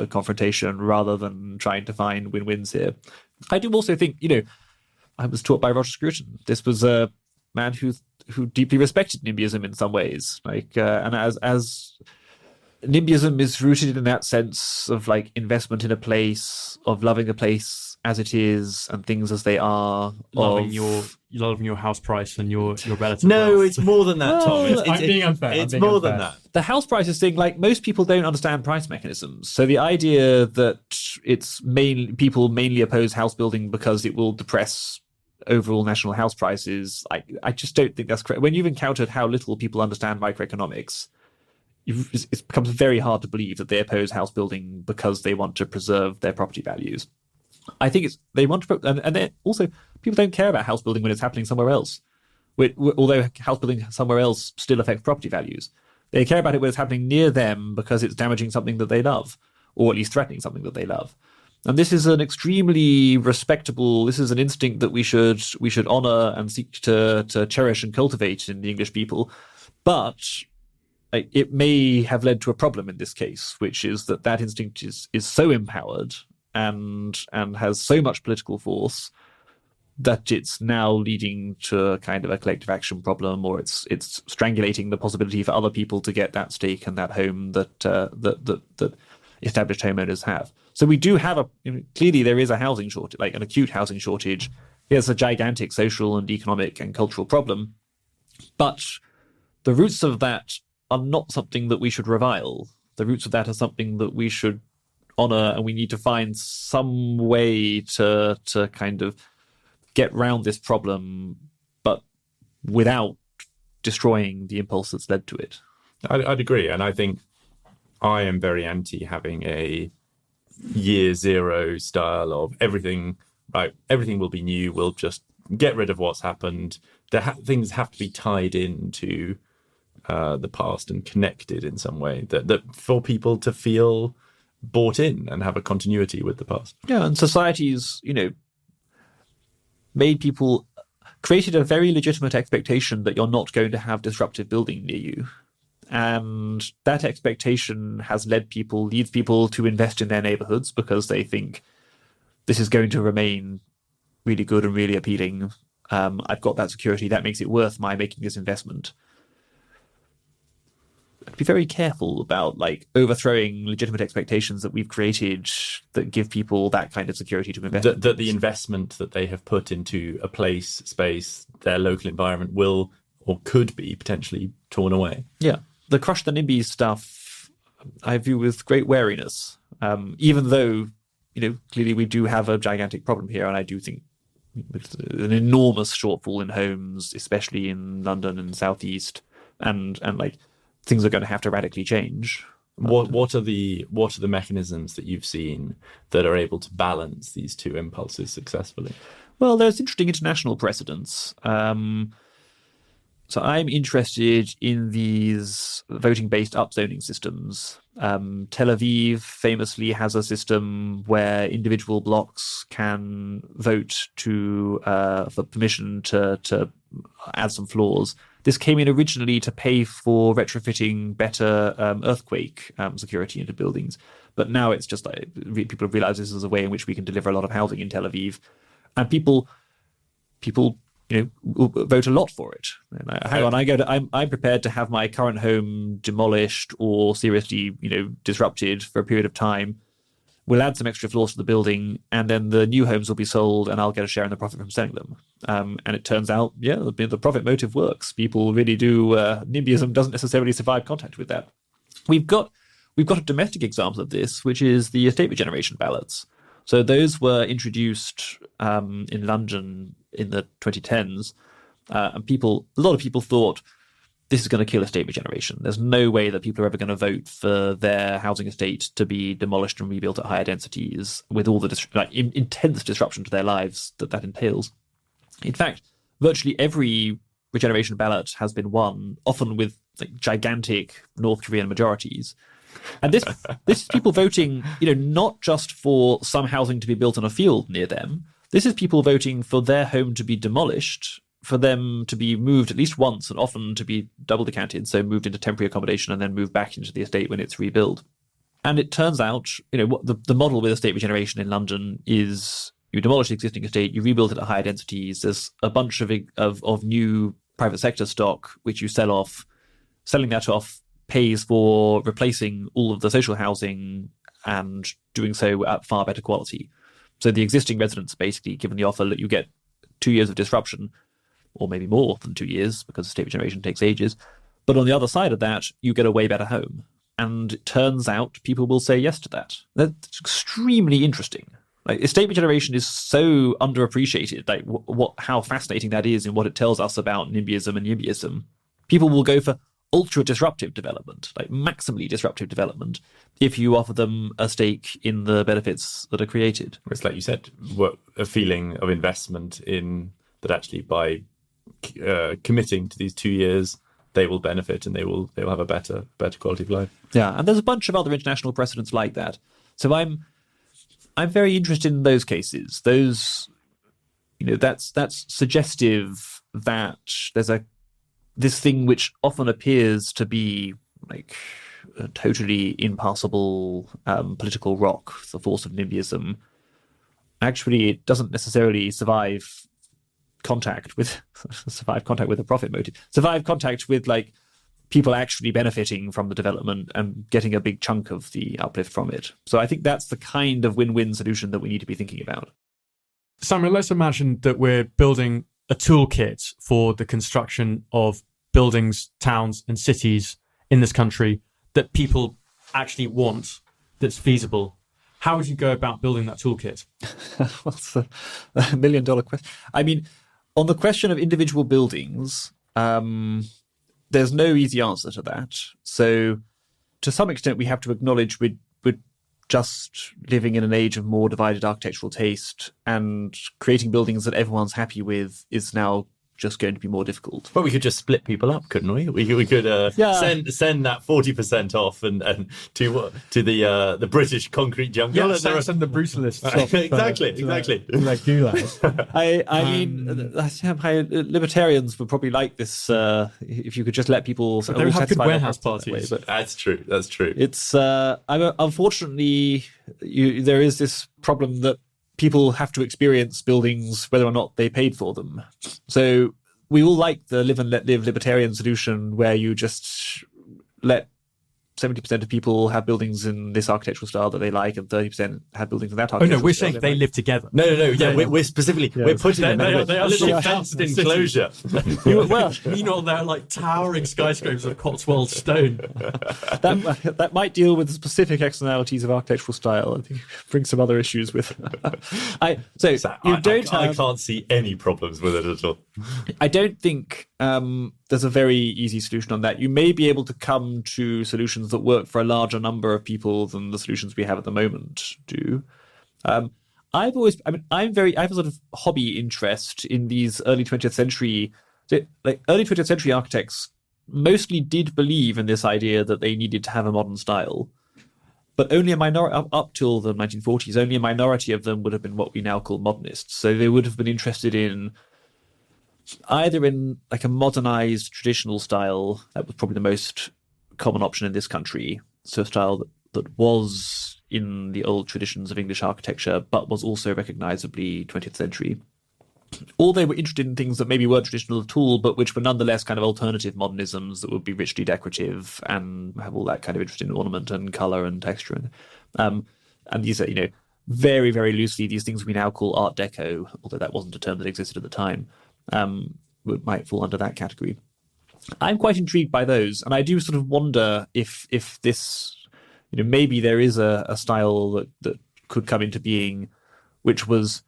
confrontation rather than trying to find win-wins here. I do also think, I was taught by Roger Scruton. This was a man who deeply respected NIMBYism in some ways. Like, and as NIMBYism is rooted in that sense of like investment in a place, of loving a place as it is and things as they are, loving your house price and your relative. No, wealth. it's more than that, Tom. I'm being unfair. It's more than that. The house prices thing, like, most people don't understand price mechanisms. So the idea that people mainly oppose house building because it will depress overall national house prices, I just don't think that's correct. When you've encountered how little people understand microeconomics, it becomes very hard to believe that they oppose house building because they want to preserve their property values. I think they want to, and also people don't care about house building when it's happening somewhere else. Although house building somewhere else still affects property values, they care about it when it's happening near them because it's damaging something that they love, or at least threatening something that they love. And this is an extremely respectable. This is an instinct that we should honor and seek to cherish and cultivate in the English people. But it may have led to a problem in this case, which is that instinct is so empowered and has so much political force that it's now leading to a kind of a collective action problem, or it's strangulating the possibility for other people to get that stake and that home that established homeowners have. So we do have clearly there is a housing shortage, like an acute housing shortage. It's a gigantic social and economic and cultural problem, but the roots of that are not something that we should revile. The roots of that are something that we should honor, and we need to find some way to kind of get round this problem, but without destroying the impulse that's led to it. I'd agree, and I think I am very anti having a year zero style of everything. Right, everything will be new. We'll just get rid of what's happened. Things have to be tied into the past and connected in some way that for people to feel bought in and have a continuity with the past. Yeah, and societies, created a very legitimate expectation that you're not going to have disruptive building near you. And that expectation leads people to invest in their neighborhoods because they think this is going to remain really good and really appealing. I've got that security. That makes it worth my making this investment. Be very careful about overthrowing legitimate expectations that we've created that give people that kind of security to invest. That the investment that they have put into a place, space, their local environment will or could be potentially torn away. Yeah. The crush the NIMBYs stuff I view with great wariness, even though, clearly we do have a gigantic problem here. And I do think with an enormous shortfall in homes, especially in London and Southeast, and things are going to have to radically change. What are the mechanisms that you've seen that are able to balance these two impulses successfully? Well, there's interesting international precedents. So I'm interested in these voting-based upzoning systems. Tel Aviv famously has a system where individual blocks can vote for permission to add some floors. This came in originally to pay for retrofitting better earthquake security into buildings. But now it's just people have realized this is a way in which we can deliver a lot of housing in Tel Aviv. And people vote a lot for it. Hang on, I'm prepared to have my current home demolished or seriously, disrupted for a period of time. We'll add some extra floors to the building, and then the new homes will be sold, and I'll get a share in the profit from selling them. And it turns out, the profit motive works. People really do. NIMBYism doesn't necessarily survive contact with that. We've got a domestic example of this, which is the estate regeneration ballots. So those were introduced in London in the 2010s, and a lot of people thought this is going to kill estate regeneration. There's no way that people are ever going to vote for their housing estate to be demolished and rebuilt at higher densities with all the intense disruption to their lives that entails. In fact, virtually every regeneration ballot has been won, often with gigantic North Korean majorities. And this is people voting, not just for some housing to be built on a field near them. This is people voting for their home to be demolished, for them to be moved at least once and often to be double decanted, so moved into temporary accommodation and then moved back into the estate when it's rebuilt. And it turns out, what the model with estate regeneration in London is you demolish the existing estate, you rebuild it at higher densities. There's a bunch of new private sector stock which you sell off. Selling that off pays for replacing all of the social housing and doing so at far better quality. So the existing residents basically given the offer that you get 2 years of disruption, or maybe more than 2 years because estate regeneration takes ages. But on the other side of that, you get a way better home. And it turns out people will say yes to that. That's extremely interesting. Estate regeneration is so underappreciated, how fascinating that is in what it tells us about NIMBYism and NIMBYism. People will go for ultra disruptive development, maximally disruptive development, if you offer them a stake in the benefits that are created. It's like you said, a feeling of investment in that actually by committing to these 2 years, they will benefit and they will have a better quality of life. Yeah, and there's a bunch of other international precedents like that. So I'm very interested in those cases. Those, that's suggestive that there's this thing which often appears to be a totally impassable political rock, the force of NIMBYism. Actually, it doesn't necessarily survive contact with a profit motive. Survive contact with people actually benefiting from the development and getting a big chunk of the uplift from it. So I think that's the kind of win-win solution that we need to be thinking about. Samuel, let's imagine that we're building a toolkit for the construction of buildings, towns, and cities in this country that people actually want, that's feasible. How would you go about building that toolkit? Well, it's a $1 million question. I mean, on the question of individual buildings, there's no easy answer to that. So to some extent, we have to acknowledge we're just living in an age of more divided architectural taste, and creating buildings that everyone's happy with is now just going to be more difficult. Well, we could just split people up, couldn't we? We could send that 40% off and to the British concrete jungle. Yeah, send the brutalists off. Exactly. Like gulags. I mean, libertarians would probably like this if you could just let people. They would have good warehouse parties. Way, but That's true. it's unfortunately there is this problem that people have to experience buildings whether or not they paid for them. So we all like the live and let live libertarian solution where you just let 70% of people have buildings in this architectural style that they like and 30% have buildings in that architectural style. We're saying they live together. No. Yeah, we're specifically we're putting them in a little fenced enclosure. Meanwhile, they're like towering skyscrapers of Cotswold stone. That might deal with the specific externalities of architectural style. I think bring some other issues with. I can't see any problems with it at all. I don't think there's a very easy solution on that. You may be able to come to solutions that work for a larger number of people than the solutions we have at the moment do. I have a sort of hobby interest in these early 20th century architects mostly did believe in this idea that they needed to have a modern style. But only a minority, up till the 1940s, only a minority of them would have been what we now call modernists. So they would have been interested in either in like a modernized traditional style. That was probably the most common option in this country. So a style that was in the old traditions of English architecture, but was also recognizably 20th century. Or they were interested in things that maybe weren't traditional at all, but which were nonetheless kind of alternative modernisms that would be richly decorative and have all that kind of interesting ornament and color and texture. And these are, very, very loosely, these things we now call Art Deco, although that wasn't a term that existed at the time, might fall under that category. I'm quite intrigued by those, and I do sort of wonder if this, maybe there is a style that could come into being, which was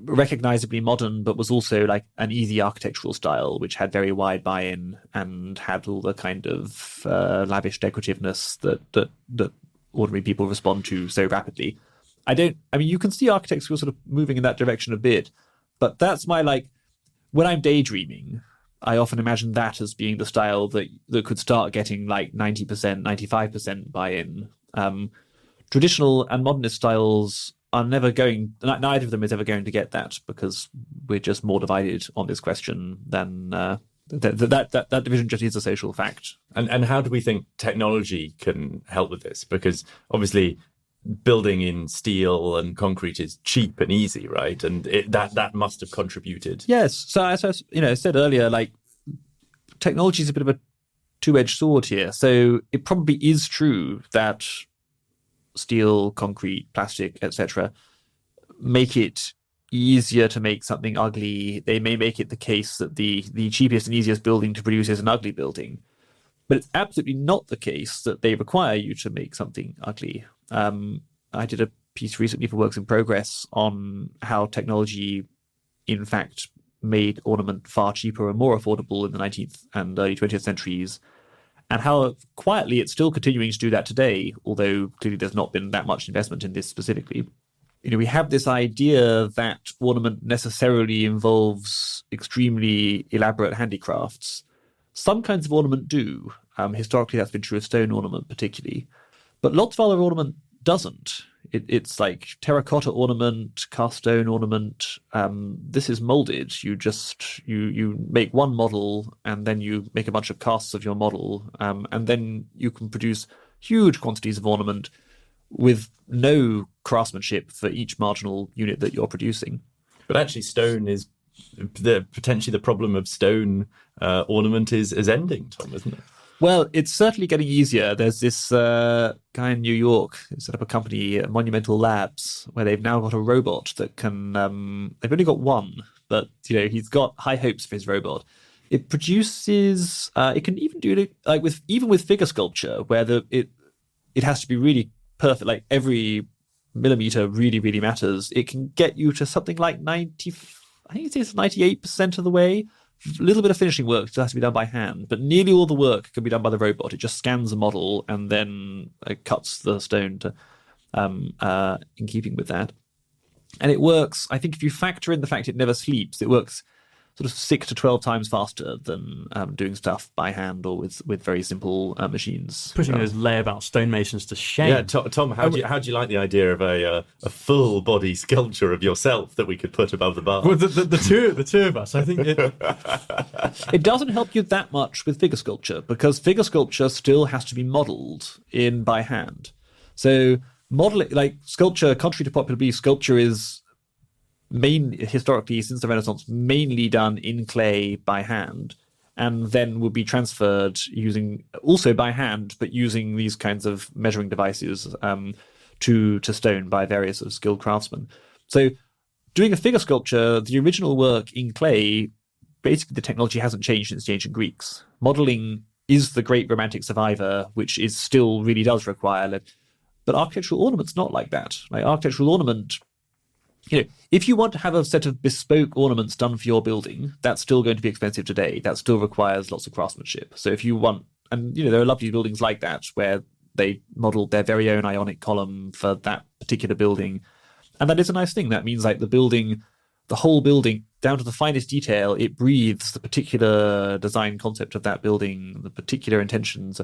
recognizably modern, but was also like an easy architectural style, which had very wide buy-in and had all the kind of lavish decorativeness that ordinary people respond to so rapidly. You can see architects who are sort of moving in that direction a bit, but that's my when I'm daydreaming, I often imagine that as being the style that could start getting like 90%, 95% buy-in. Traditional and modernist styles are never going, neither of them is ever going to get that, because we're just more divided on this question than that division just is a social fact. And how do we think technology can help with this? Because obviously building in steel and concrete is cheap and easy, right? And that must have contributed. Yes. So as I said earlier, technology is a bit of a two-edged sword here. So it probably is true that steel, concrete, plastic, etc., make it easier to make something ugly. They may make it the case that the cheapest and easiest building to produce is an ugly building. But it's absolutely not the case that they require you to make something ugly. I did a piece recently for Works in Progress on how technology, in fact, made ornament far cheaper and more affordable in the 19th and early 20th centuries, and how quietly it's still continuing to do that today, although clearly there's not been that much investment in this specifically. We have this idea that ornament necessarily involves extremely elaborate handicrafts. Some kinds of ornament do. Historically, that's been true of stone ornament particularly. But lots of other ornament doesn't. It's like terracotta ornament, cast stone ornament. This is molded. You make one model and then you make a bunch of casts of your model, and then you can produce huge quantities of ornament with no craftsmanship for each marginal unit that you're producing. But actually, stone is potentially the problem of stone ornament is ending, Tom, isn't it? Well, it's certainly getting easier. There's this guy in New York who set up a company, Monumental Labs, where they've now got a robot that can. They've only got one, but he's got high hopes for his robot. It produces. It can even do it with figure sculpture, where it has to be really perfect. Like every millimeter really, really matters. It can get you to something like 90. I think it's 98% of the way. A little bit of finishing work still has to be done by hand, but nearly all the work can be done by the robot. It just scans the model and then cuts the stone to, in keeping with that. And it works, I think if you factor in the fact it never sleeps, it works sort of 6 to 12 times faster than doing stuff by hand or with very simple machines. Putting those layabout stonemasons to shame. Yeah, Tom, how do you like the idea of a full body sculpture of yourself that we could put above the bar? Well, the two of us, I think It doesn't help you that much with figure sculpture, because figure sculpture still has to be modelled in by hand. So modelling, like sculpture, contrary to popular belief, sculpture is historically, since the Renaissance, mainly done in clay by hand, and then will be transferred using also by hand, but using these kinds of measuring devices to stone by various sort of skilled craftsmen. So doing a figure sculpture, the original work in clay, basically the technology hasn't changed since the ancient Greeks. Modeling is the great romantic survivor, which is still really does require, but architectural ornament's not like that. Like architectural ornament, if you want to have a set of bespoke ornaments done for your building, that's still going to be expensive today. That still requires lots of craftsmanship. So if you want, and there are lovely buildings like that where they modeled their very own ionic column for that particular building. And that is a nice thing. That means like the whole building, down to the finest detail, it breathes the particular design concept of that building, the particular intentions.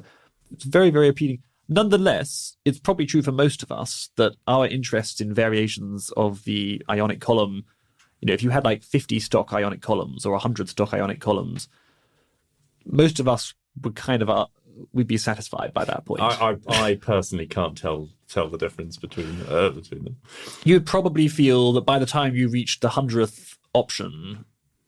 It's very, very appealing. Nonetheless, it's probably true for most of us that our interests in variations of the ionic column, if you had like 50 stock ionic columns or 100 stock ionic columns, most of us would we'd be satisfied by that point. I personally can't tell the difference between them. You'd probably feel that by the time you reached the 100th option,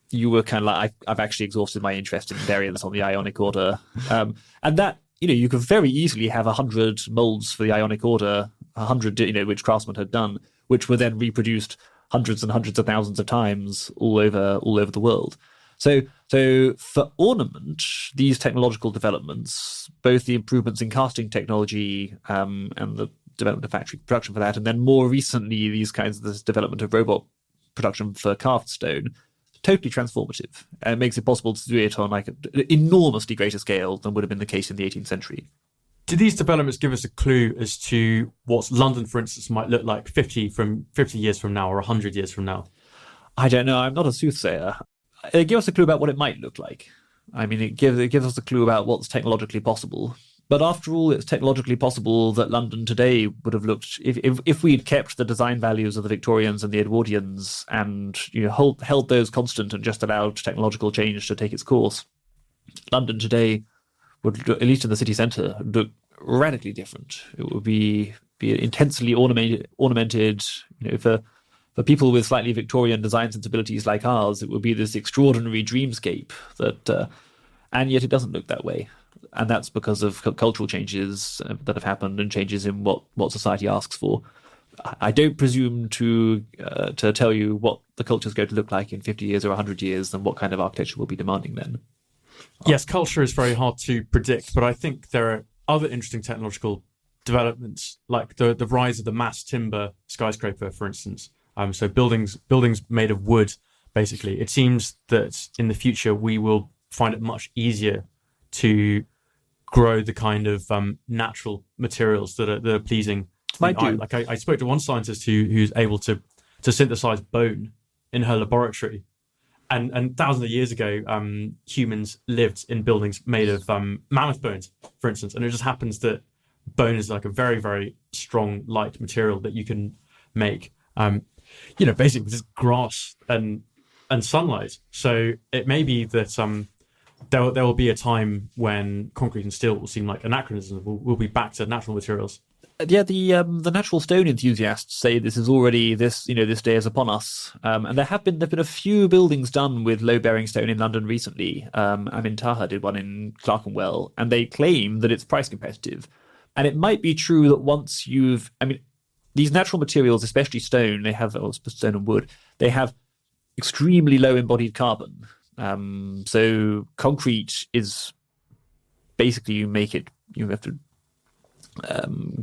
you were kind of like, I've actually exhausted my interest in variants on the ionic order. And that, you could very easily have 100 molds for the ionic order, 100, which craftsmen had done, which were then reproduced hundreds and hundreds of thousands of times all over the world. So for ornament, these technological developments, both the improvements in casting technology and the development of factory production for that, and then more recently this development of robot production for carved stone, totally transformative. And it makes it possible to do it on like an enormously greater scale than would have been the case in the 18th century. Do these developments give us a clue as to what London, for instance, might look like 50 years from now or 100 years from now? I don't know. I'm not a soothsayer. It gives us a clue about what it might look like. I mean, it gives us a clue about what's technologically possible. But after all, it's technologically possible that London today would have looked, if we'd kept the design values of the Victorians and the Edwardians and held those constant and just allowed technological change to take its course, London today would, at least in the city centre, look radically different. It would be intensely ornamented. For people with slightly Victorian design sensibilities like ours, it would be this extraordinary dreamscape that, and yet it doesn't look that way. And that's because of cultural changes that have happened and changes in what society asks for. I don't presume to tell you what the culture is going to look like in 50 years or 100 years and what kind of architecture we'll be demanding then. Yes, culture is very hard to predict, but I think there are other interesting technological developments, like the rise of the mass timber skyscraper, for instance. So buildings made of wood, basically. It seems that in the future we will find it much easier to grow the kind of natural materials that are pleasing to the eye. Like I spoke to one scientist who's able to synthesize bone in her laboratory, and thousands of years ago, humans lived in buildings made of mammoth bones, for instance, and it just happens that bone is like a very, very strong, light material that you can make. Basically just grass and sunlight. So it may be that there will be a time when concrete and steel will seem like anachronisms. We'll be back to natural materials. Yeah, the natural stone enthusiasts say this is already this day is upon us. And there've been a few buildings done with low-bearing stone in London recently. Taha did one in Clerkenwell, and they claim that it's price competitive. And it might be true that these natural materials, especially stone, stone and wood, they have extremely low embodied carbon. So concrete is basically you have to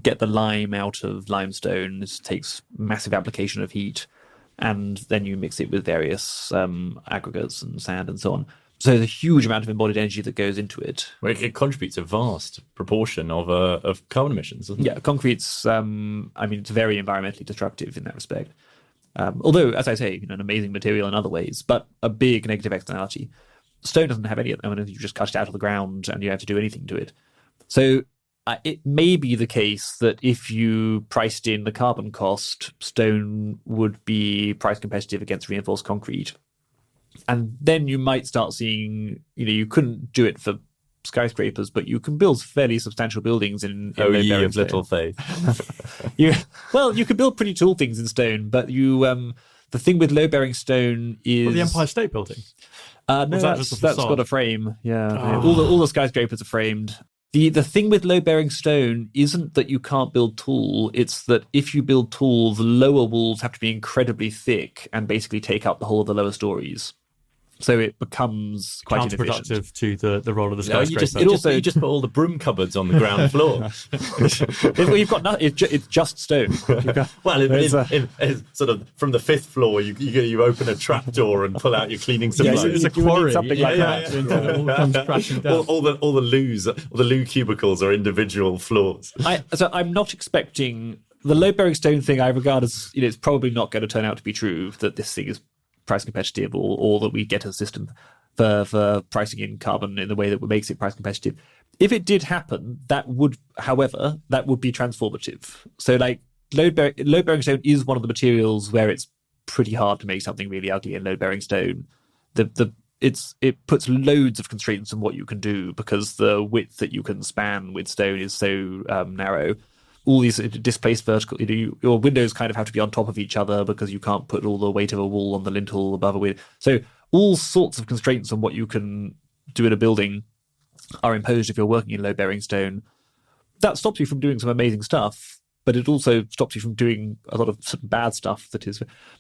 get the lime out of limestone. This takes massive application of heat, and then you mix it with various aggregates and sand and so on. So there's a huge amount of embodied energy that goes into it. Well, it contributes a vast proportion of carbon emissions, doesn't it? Yeah, concrete's, it's very environmentally destructive in that respect. Although, as I say, an amazing material in other ways, but a big negative externality. Stone doesn't have any of them. I mean, you just cut it out of the ground and you don't have to do anything to it. So it may be the case that if you priced in the carbon cost, stone would be price competitive against reinforced concrete. And then you might start seeing, you couldn't do it for skyscrapers, but you can build fairly substantial buildings in Oh, ye load-bearing of little faith. you can build pretty tall things in stone, but the thing with load-bearing stone is the Empire State Building. No, that's got a frame. Yeah, all the skyscrapers are framed. The thing with load-bearing stone isn't that you can't build tall. It's that if you build tall, the lower walls have to be incredibly thick and basically take up the whole of the lower stories. So it becomes quite inefficient. Counterproductive to the role of the No, skyscraper. you just put all the broom cupboards on the ground floor. You've got nothing. It's just stone. Well, in sort of from the 5th floor, you open a trapdoor and pull out your cleaning supplies. It's a quarry. Something like that. It all comes crashing down. all the loo cubicles are individual floors. So I'm not expecting the load-bearing stone thing. I regard as it's probably not going to turn out to be true that this thing is price competitive, or that we get a system for pricing in carbon in the way that makes it price competitive. If it did happen, that would be transformative. So like load-bearing stone is one of the materials where it's pretty hard to make something really ugly in load-bearing stone. It puts loads of constraints on what you can do because the width that you can span with stone is so narrow. All these displaced vertical, your windows kind of have to be on top of each other because you can't put all the weight of a wall on the lintel above a window. So all sorts of constraints on what you can do in a building are imposed if you're working in load-bearing stone. That stops you from doing some amazing stuff, but it also stops you from doing a lot of bad stuff.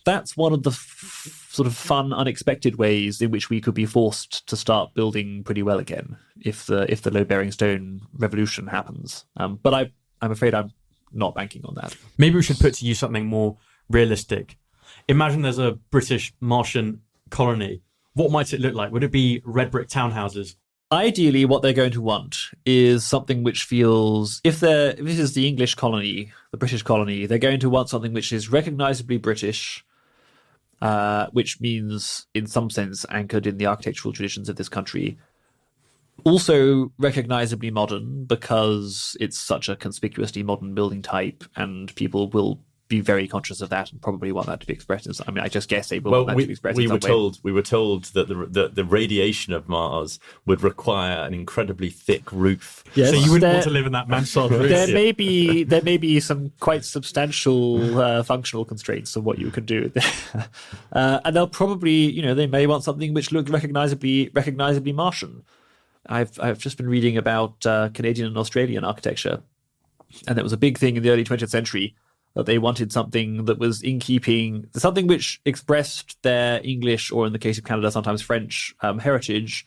That's one of the sort of fun, unexpected ways in which we could be forced to start building pretty well again if the load-bearing stone revolution happens. But I'm afraid I'm not banking on that. Maybe we should put to use something more realistic. Imagine there's a British Martian colony. What might it look like? Would it be red brick townhouses? Ideally, what they're going to want is something which feels, if this is the English colony, the British colony, they're going to want something which is recognisably British, which means, in some sense, anchored in the architectural traditions of this country. Also recognisably modern because it's such a conspicuously modern building type, and people will be very conscious of that and probably want that to be expressed. I just guess they will want that to be expressed. We were told that the radiation of Mars would require an incredibly thick roof. Yes. So you wouldn't want to live in that mansard roof. There may be some quite substantial functional constraints of what you can do, and they'll probably they may want something which looks recognisably Martian. I've just been reading about Canadian and Australian architecture, and that was a big thing in the early 20th century, that they wanted something that was in keeping, something which expressed their English, or in the case of Canada, sometimes French heritage,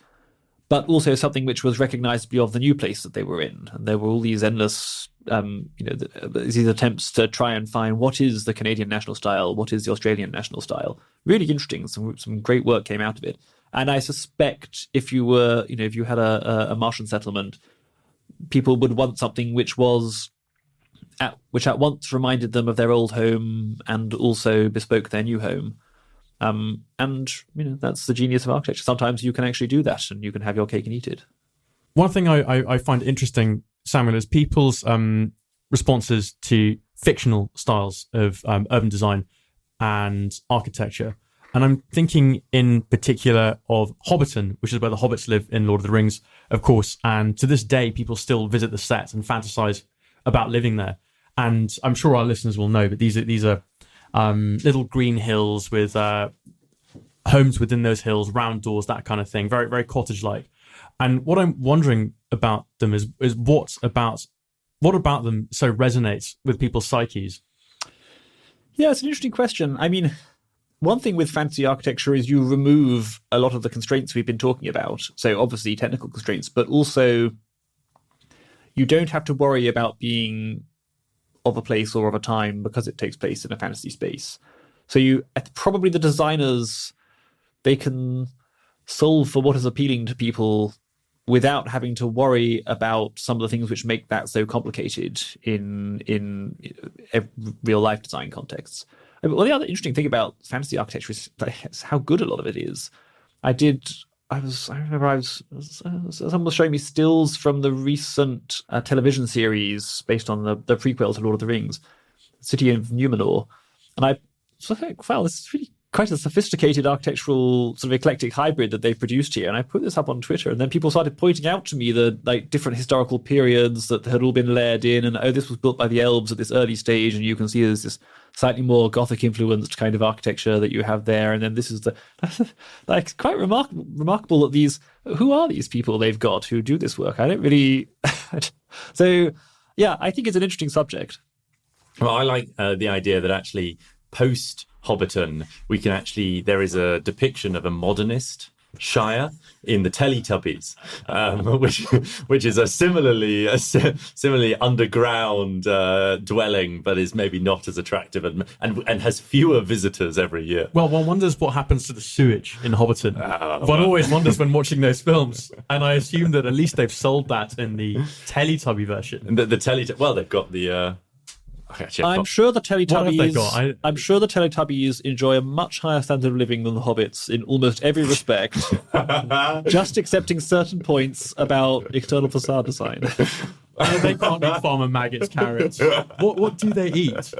but also something which was recognisably of the new place that they were in. And there were all these endless, these attempts to try and find what is the Canadian national style, what is the Australian national style. Really interesting. Some great work came out of it. And I suspect if you had a Martian settlement, people would want something which at once reminded them of their old home and also bespoke their new home. And that's the genius of architecture. Sometimes you can actually do that, and you can have your cake and eat it. One thing I find interesting, Samuel, is people's responses to fictional styles of urban design and architecture. And I'm thinking in particular of Hobbiton, which is where the hobbits live in Lord of the Rings, of course. And to this day, people still visit the set and fantasize about living there. And I'm sure our listeners will know, but these are little green hills with homes within those hills, round doors, that kind of thing, very, very cottage-like. And what I'm wondering about them is what about them so resonates with people's psyches? Yeah, it's an interesting question. I mean, one thing with fantasy architecture is you remove a lot of the constraints we've been talking about. So obviously technical constraints, but also you don't have to worry about being of a place or of a time because it takes place in a fantasy space. So probably the designers, they can solve for what is appealing to people without having to worry about some of the things which make that so complicated in real life design contexts. Well, the other interesting thing about fantasy architecture is how good a lot of it is. Someone was showing me stills from the recent television series based on the prequel to Lord of the Rings, City of Númenor, and I was like, wow, this is really quite a sophisticated architectural sort of eclectic hybrid that they've produced here. And I put this up on Twitter, and then people started pointing out to me the like different historical periods that had all been layered in, and this was built by the elves at this early stage, and you can see there's this slightly more Gothic influenced kind of architecture that you have there, and then this is the like quite remarkable that who are these people they've got who do this work? I don't really. So yeah, I think it's an interesting subject. Well, I like the idea that actually post Hobbiton, there is a depiction of a modernist shire in the Teletubbies, which is a similarly underground dwelling, but is maybe not as attractive and has fewer visitors every year. Well, one wonders what happens to the sewage in Hobbiton. One always wonders when watching those films, and I assume that at least they've sold that in the Teletubby version. Well, they've got the. I'm sure the What have they got? Teletubbies. I'm sure the Teletubbies enjoy a much higher standard of living than the Hobbits in almost every respect. Just accepting certain points about external facade design. They can't eat farmer maggots, carrots. What do they eat?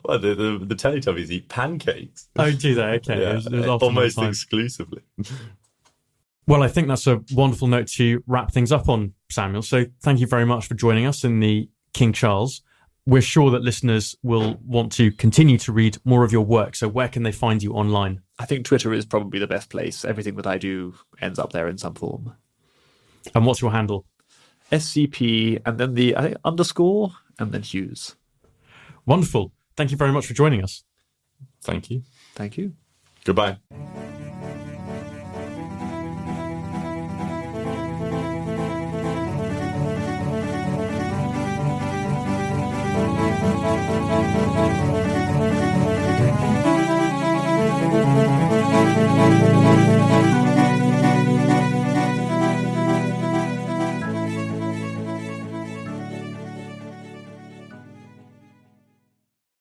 Well, the Teletubbies eat pancakes. Oh, do they? Okay, Yeah, it was almost exclusively. Well, I think that's a wonderful note to wrap things up on, Samuel. So thank you very much for joining us in the King Charles. We're sure that listeners will want to continue to read more of your work. So where can they find you online? I think Twitter is probably the best place. Everything that I do ends up there in some form. And what's your handle? SCP, and then I think underscore, and then Hughes. Wonderful. Thank you very much for joining us. Thank you. Thank you. Goodbye.